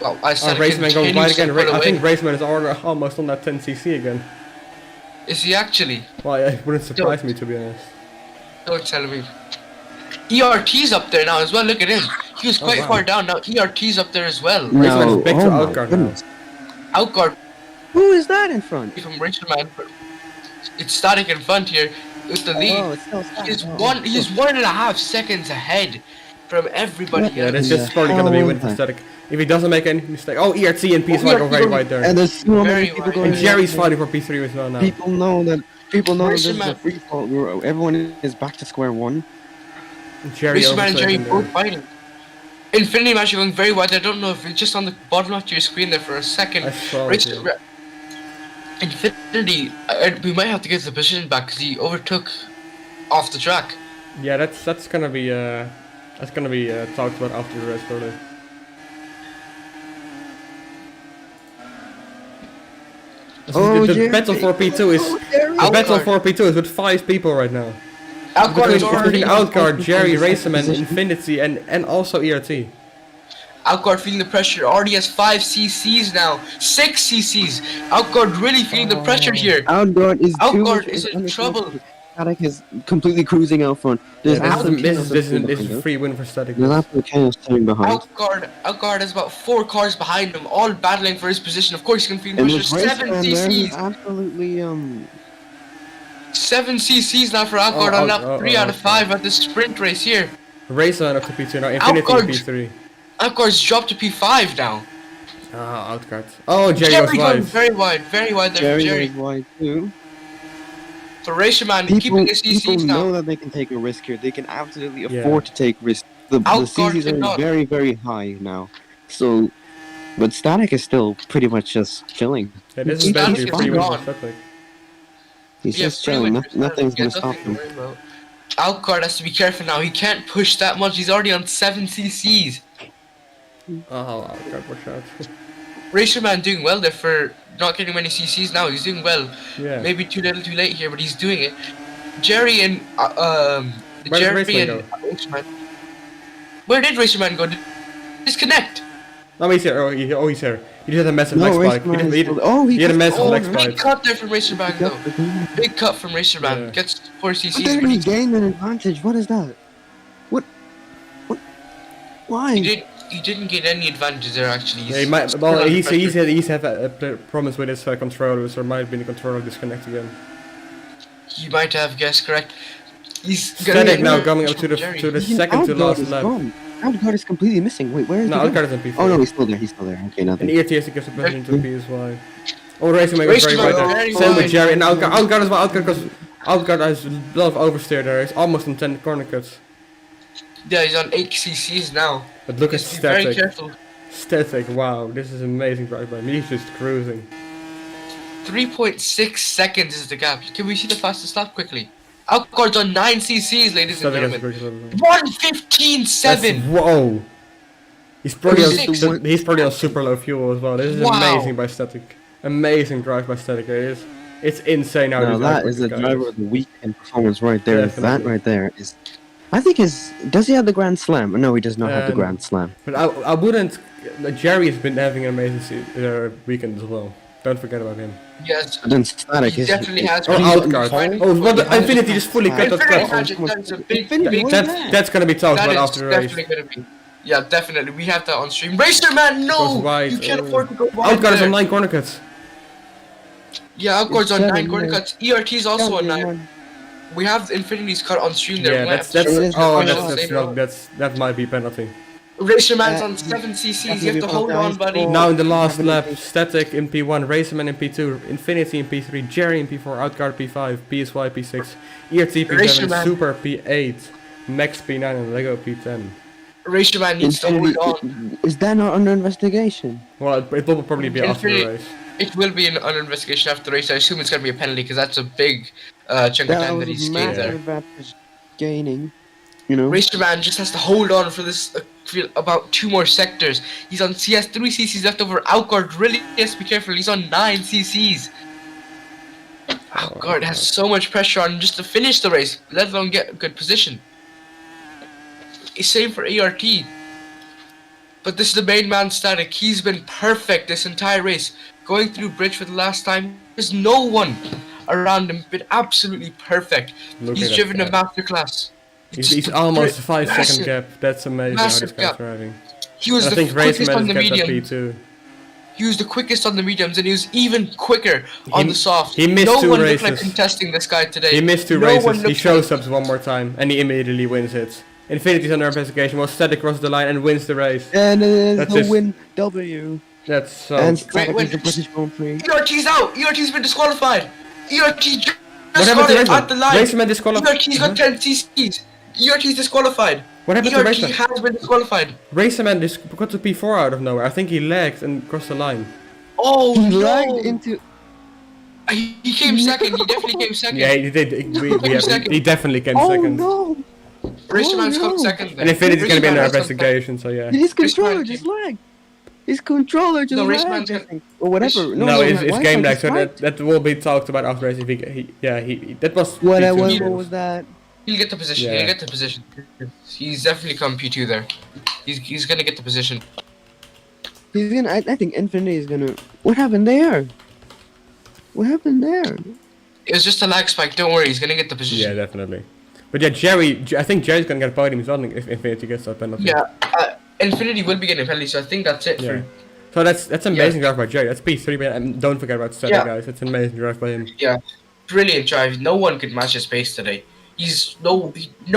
Well, I said Racerman going wide again. I think Racerman is almost on that 10cc again. Is he actually? Well, it wouldn't surprise me, to be honest. Don't tell me. ERT's up there now as well. Look at him. He was quite far down. Now ERT's up there as well. Racerman is big to Outguard now. Outguard. Who is that in front? From Racerman. It's Static in front here with the lead. Oh, it's still Static. He's 1.5 seconds ahead from everybody else. Yeah, that's just probably gonna be a win for Static. If he doesn't make any mistake. Oh, ERT and PSY go very wide there. And there's so many people going. And Jerry's fighting for P3 as well now. People know that this is a free fall. Everyone is back to square one. Racerman and Jerry both fighting. Infinity match going very wide. I don't know if it's just on the bottom left of your screen there for a second. Infinity, we might have to get the position back because he overtook off the track. Yeah, that's gonna be talked about after the race, probably. The battle for P2 is with 5 people right now. Between Outguard, Jerry, Racerman, Infinity, and also ERT. Outguard feeling the pressure. Already has 5 CCs now. 6 CCs. Outguard really feeling the pressure here. Outguard is in trouble. Static is completely cruising out front. This is a free win for Static. Outguard has about 4 cars behind him, all battling for his position. Of course, he's gonna feel pressure. 7 CCs. Absolutely 7 CCs now for Outguard on lap 3 out of 5 at this sprint race here. Racer up to P2 now. Infinity P3. Outguard's dropped to P5 now. Outguard. Oh, Jerry was wide. Very wide there for Jerry. Is wide too. For Racerman, keeping his CCs people now. know that they can take a risk here. They can absolutely afford to take risks. The CCs are very, very high now. So, but Static is still pretty much just chilling. Yeah, this is basically pretty much Static. He's just chilling. Nothing's gonna stop him. Outguard has to be careful now. He can't push that much. He's already on 7 CCs. Oh, Outguard, watch out. Racerman doing well there for not getting many CCs now. He's doing well. Yeah. Maybe too little, too late here, but he's doing it. Jerry and Racerman. Where did Racerman go? Disconnect. No, he's here. He's here. He just had a massive leg spike. He had a massive leg spike. Big cut there from Racerman though. Big cut from Racerman. Yeah. Gets 4 CCs. But then he gained an advantage. What is that? What? Why? He didn't get any advantage there actually. Yeah, he might. Well, he's had a promise with his controller, so might be the controller disconnect again. He might have guessed correct. He's Static now coming up to the second to last lap. Outguard is completely missing. Wait, where is he? Outguard is in P4. Oh no, he's still there. Okay, nothing. And ERT has to get the position to PSY. Oh, Racing Man was very Raceman right there. very Same with wide. Jerry and Outguard as well. Outguard because Outguard has a lot of oversteer there. He's almost on 10 corner cuts. Yeah, he's on 8 CCs now. But look at Just be very Static. careful. Static, wow, this is amazing drive by him. He's just cruising. 3.6 seconds is the gap. Can we see the fastest lap quickly? Outguard's on 9 CCs, ladies and Static has a gentlemen. great level. 1:15.7. Whoa! He's probably Six. on super low fuel as well. This is Wow. amazing by Static. Amazing drive by Static. It's insane how Now these that outputs is the guys. driver of the week in performance right there. That Definitely. right there is. I think does he have the Grand Slam? No, he does not have the Grand Slam. But I wouldn't. Jerry has been having an amazing weekend as well. Don't forget about him. Yes, But then Static he is. definitely has. Oh, been Outguard. fine. Oh, well, the Infinity just fully cut that Infinity cut. Magic, that is a big, Infinity, big. what is that? That's gonna be talked That about is after the race. definitely gonna be. Yeah, definitely. We have that on stream. Racer Man, no! Goes wide, You can't oh. afford to go wide. Outguard is there. on 9 corner cuts. Yeah, Outguard's on It's 9 corner seven, cuts. ERT's also on 9. We have Infinity's cut on stream there. Yeah, We that's might have to It is oh on that's same not, road. that might be penalty. Racer Man's Uh, on 7 CCs. You definitely have to hold on, buddy. apologize Now in the last Having lap, a- Static in P1, Racerman in P2, Infinity in P3, Jerry in P4, Outguard P5, PSY P6, ERT P7, Racerman. Super P8, Max P9 and Lego P10. Racer Man needs to hold Infinity, on. is that not under investigation? Well, it will probably be after the Infinity- race. It will be under investigation after the race. I assume it's going to be a penalty because that's a big chunk of That time was that he's a gained massive there. advantage gaining. You know. Racer Man just has to hold on for this about 2 more sectors. He has 3 CCs left over. Outguard really has to be careful. He's on 9 CCs. Outguard has so much pressure on him just to finish the race, let alone get a good position. Same for ART. But this is the main man Static. He's been perfect this entire race. Going through bridge for the last time. There's no one around him. Been absolutely perfect. Look He's at that driven a gap. masterclass. He's almost a 5 massive- second gap. That's amazing how this massive guy's gap. driving. He was And I the think quickest Racerman on has the kept that medium. P2. He was the quickest on the mediums, and he was even quicker on the soft. he missed no 2 one looked like races. contesting this guy today. He missed 2 No one races, he looked shows up one more time, and he immediately wins it. Infinity's under investigation, while Static crosses the line and wins the race. And it is That's the just- win W. That's so... And Great Static win. is the British Grand Prix. ERT's out. ERT's been disqualified. ERT just What happened got to it at the Racerman? line. Racerman disqualified. ERT's got 10 CCs. ERT's disqualified. What happened to ERT Racerman? has been disqualified. Racerman just got to P4 out of nowhere. I think he lagged and crossed the line. Oh He no! lagged into. He came second. He definitely came second. Yeah, he did. He definitely came Oh second. no! Racerman's Oh, come no. second. And Infinity's gonna be under Racerman has come investigation, so yeah. His Chris controller Ryan just came- lagged. His controller just No, Race lagged, Man's I gonna- think. Or whatever. No, it's why game can't lag, he so strike? that will be talked about after race. If that was What, P2 what, rules. what was that? He'll get the position. Yeah. He'll get the position. He's definitely come P2 there. He's gonna get the position. He's gonna. I think Infinity is gonna. What happened there? What happened there? It was just a lag spike. Don't worry. He's gonna get the Yeah, position. definitely. But yeah, Jerry, I think Jerry's gonna get a podium as well if Infinity gets that penalty. Yeah. Infinity will be getting a penalty, so I think that's it Yeah. for. So that's amazing drive by Jerry. That's P3, but don't forget about Static, Yeah. guys. It's an amazing drive by him. Yeah. Brilliant drive. No one could match his pace today. No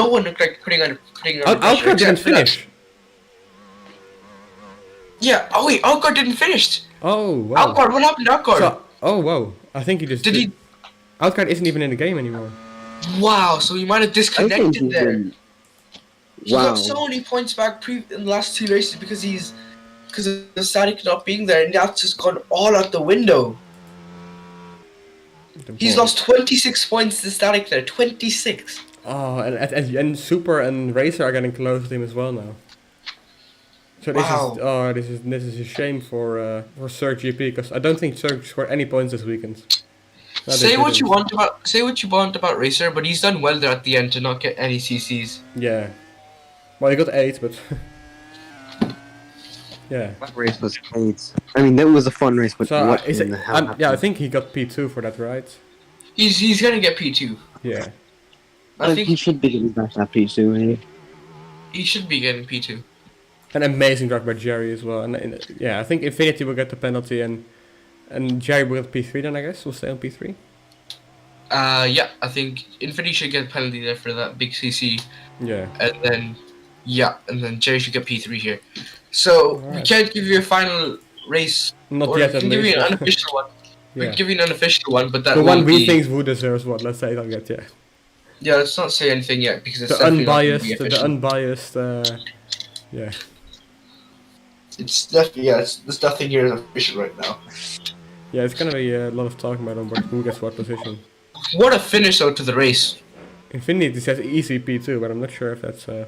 one looked like putting on pressure. Outguard didn't except for that. finish. Yeah. Oh wait, Outguard didn't finish. Oh wow. Outguard, what happened to Outguard? So, oh wow. I think he just Did he? Outguard isn't even in the game anymore. Wow. So he might have I think disconnected he's there. been. He Wow. got so many points back in the last 2 races because of the Static not being there, and that's just gone all out the window. He's lost 26 points to Static there. 26. Oh, and Super and Racer are getting close to him as well now. So Wow. this is a shame for Surge GP because I don't think Surge scored any points this weekend. No, they Say what you didn't. want about Racer, but he's done well there at the end to not get any CCs. Yeah. Well, he got 8, but yeah. That race was great. I mean, that was a fun race, but So what is in it, the hell? yeah, I think he got P2 for that, right? He's gonna get P2. Yeah. I think he should be getting back that pretty soon. he should be getting P2. An amazing drive by Jerry as well, and yeah, I think Infinity will get the penalty and Jerry will get P3 then I guess. We'll stay on P3. Yeah, I think Infinity should get a penalty there for that big CC, Yeah. and then Jerry should get P3 here. So we Alright. can't give you a final race, Not or yet we at can give you least. an unofficial one. We Yeah. can give you an unofficial one, but that The one won't we be. think who deserves what. Let's say it like that. Yeah. Yeah, let's not say anything yet because it's The definitely not going to be unbiased. The official. unbiased. Yeah. It's definitely there's nothing here is official right now. Yeah, it's gonna be a lot of talking about who gets what position. What a finish out to the race! Infinity says easy P2, but I'm not sure if that's. So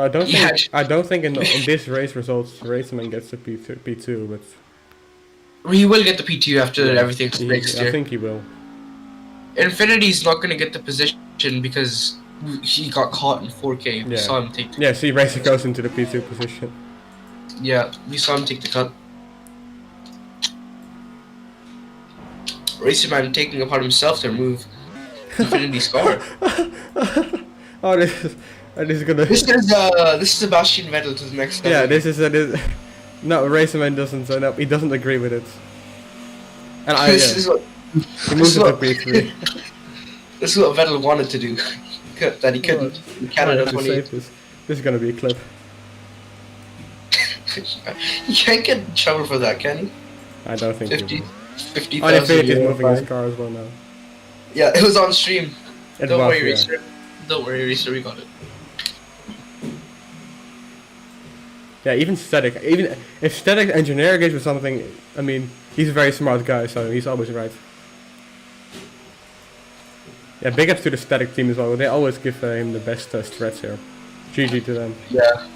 I don't think in this race results Raceman gets the P2, but He will get the P2 after everything's I fixed here. think he will. Infinity's not going to get the position because he got caught in 4K. We saw him take. Yeah, see, Racer goes into the P2 position. Yeah, we saw him take the cut. Racerman taking upon himself to remove Infinity's car. Oh, this is gonna. This is Sebastian Vettel to the next level. Yeah, this is no, Racerman doesn't. No, he doesn't agree with it. And he moves to P3. This is what Vettel wanted to do, that he couldn't. In Canada 28. This is gonna be a clip. You can't get in trouble for that, can you? I don't think. 50,000. Oh, Infinity is moving his car as well now. Yeah, it was on stream. Don't worry, yeah. Racer. Don't worry, Racer. We got it. Yeah, even Static. Even if Static engineer agrees with something, I mean, he's a very smart guy, so he's always right. Yeah, big ups to the Static team as well. They always give him the best strats here. GG to them. Yeah.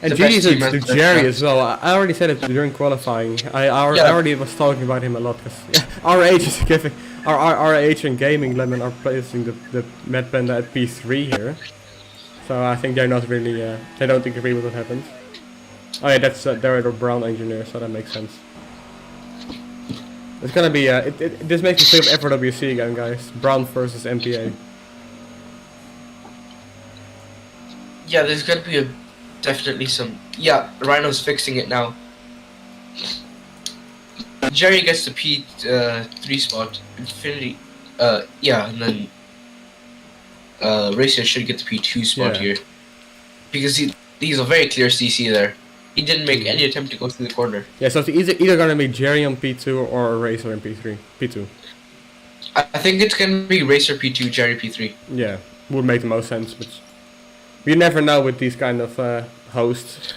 And GG to Jerry as well. I already said it during qualifying. I already was talking about him a lot because RH is giving our RH and Gaming Lemon are placing the Mad Panda at P3 here. So I think they're not really they don't agree with what happened. Oh yeah, that's they're the brown engineer, so that makes sense. It's gonna be this makes me think of FRWC again, guys. Brown versus MPA. Yeah, there's gonna be definitely some. Yeah, Rhino's fixing it now. Jerry gets the P3 spot. Infinity. Yeah, and then Racer should get the P2 spot here because he's a very clear CC there. He didn't make any attempt to go through the corner. Yeah, so it's either gonna be Jerry on P2 or Racer in P3. P2. I think it's gonna be Racer P2, Jerry P3. Yeah, would make the most sense, but you never know with these kind of hosts.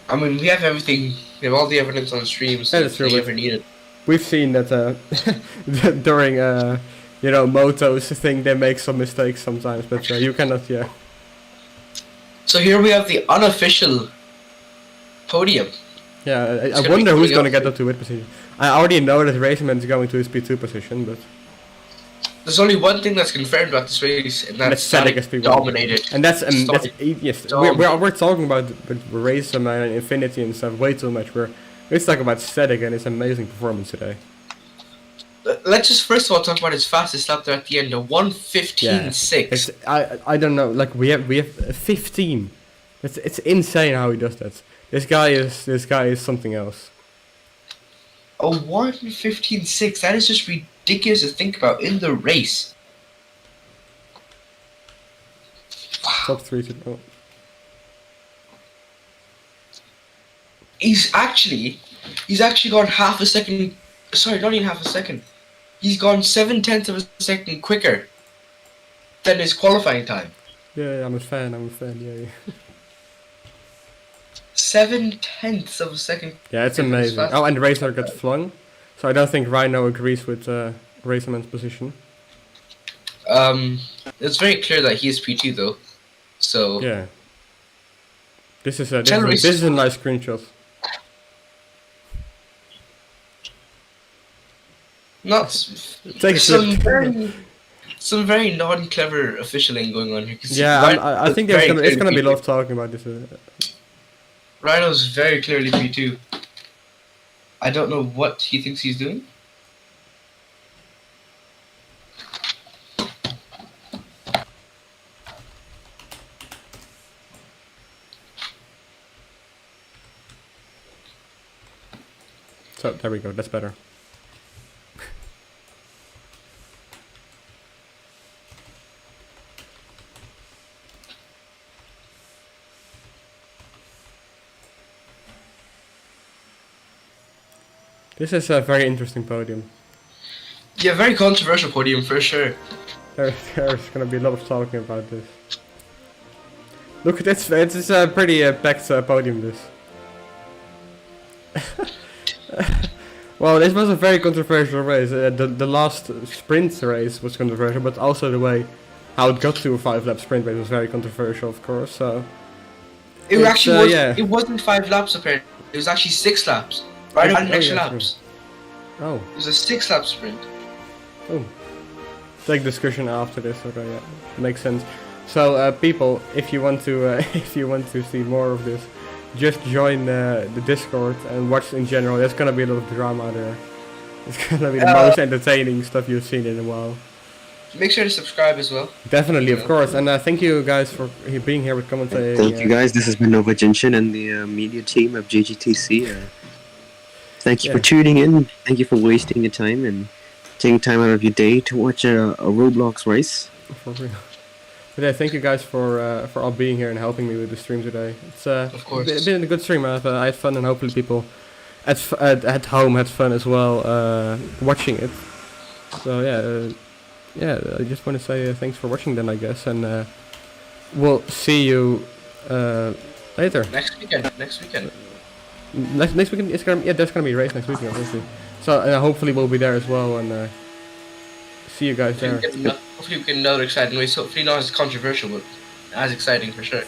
I mean, we have everything. We have all the evidence on stream, so if we ever need it. We've seen that during motos thing they make some mistakes sometimes, but you cannot. Yeah. So here we have the unofficial podium. Yeah, I wonder who's going to get up to which position. I already know that Raceman is going to his P2 position, but there's only one thing that's confirmed about this race, and that's Static is dominated. And that's yes, we're talking about Raceman and Infinity and stuff way too much. Let's talk about Static and his amazing performance today. Let's just first of all talk about his fastest lap there at the end, a 1:15.6. I don't know, like we have 15. It's insane how he does that. This guy is something else. A 1:15.6. That is just ridiculous to think about in the race. Wow. Top 3 to go. He's actually gone half a second. Sorry, not even half a second. He's gone 7/10 of a second quicker than his qualifying time. Yeah, I'm a fan. Yeah. 7/10 of a second. Yeah, it's amazing. Oh, and Racer got flung, so I don't think Rhino agrees with Racerman's position. It's very clear that he is P2 though. So yeah. This is a nice screenshot. Not some very non-clever officialing going on here. Yeah, I think it's gonna be a lot of talking about this. Rhino's very clearly P2. I don't know what he thinks he's doing. So there we go. That's better. This is a very interesting podium. Yeah, very controversial podium for sure. There's gonna be a lot of talking about this. Look at this, it's a pretty packed podium, this. Well, this was a very controversial race. The last sprint race was controversial, but also the way how it got to a 5-lap sprint race was very controversial, of course. So It actually was. yeah. It wasn't 5 laps apparently. It was actually 6 laps. Right on extra laps. Oh. It was a 6-lap sprint. Oh. Take discussion after this. Okay, yeah, makes sense. So people, if you want to if you want to see more of this, just join the Discord and watch in general. There's gonna be a lot of drama there. It's gonna be the most entertaining stuff you've seen in a while. Make sure to subscribe as well. Definitely, of course. And thank you guys for being here with commentating. Thank you guys. This has been Nova Jinshin and the media team of JGTC. Thank you for tuning in. Thank you for wasting your time and taking time out of your day to watch a Roblox race. For real. But yeah, thank you guys for all being here and helping me with the stream today. It's of course been a good stream. I had fun, and hopefully people at home had fun as well watching it. So yeah, I just want to say thanks for watching then, I guess, and we'll see you later. Next weekend. Next weekend. Next weekend it's gonna there's gonna be a race next weekend, obviously. So hopefully we'll be there as well, and see you guys there. Hopefully we get another exciting race. Hopefully not as controversial, but as exciting for sure.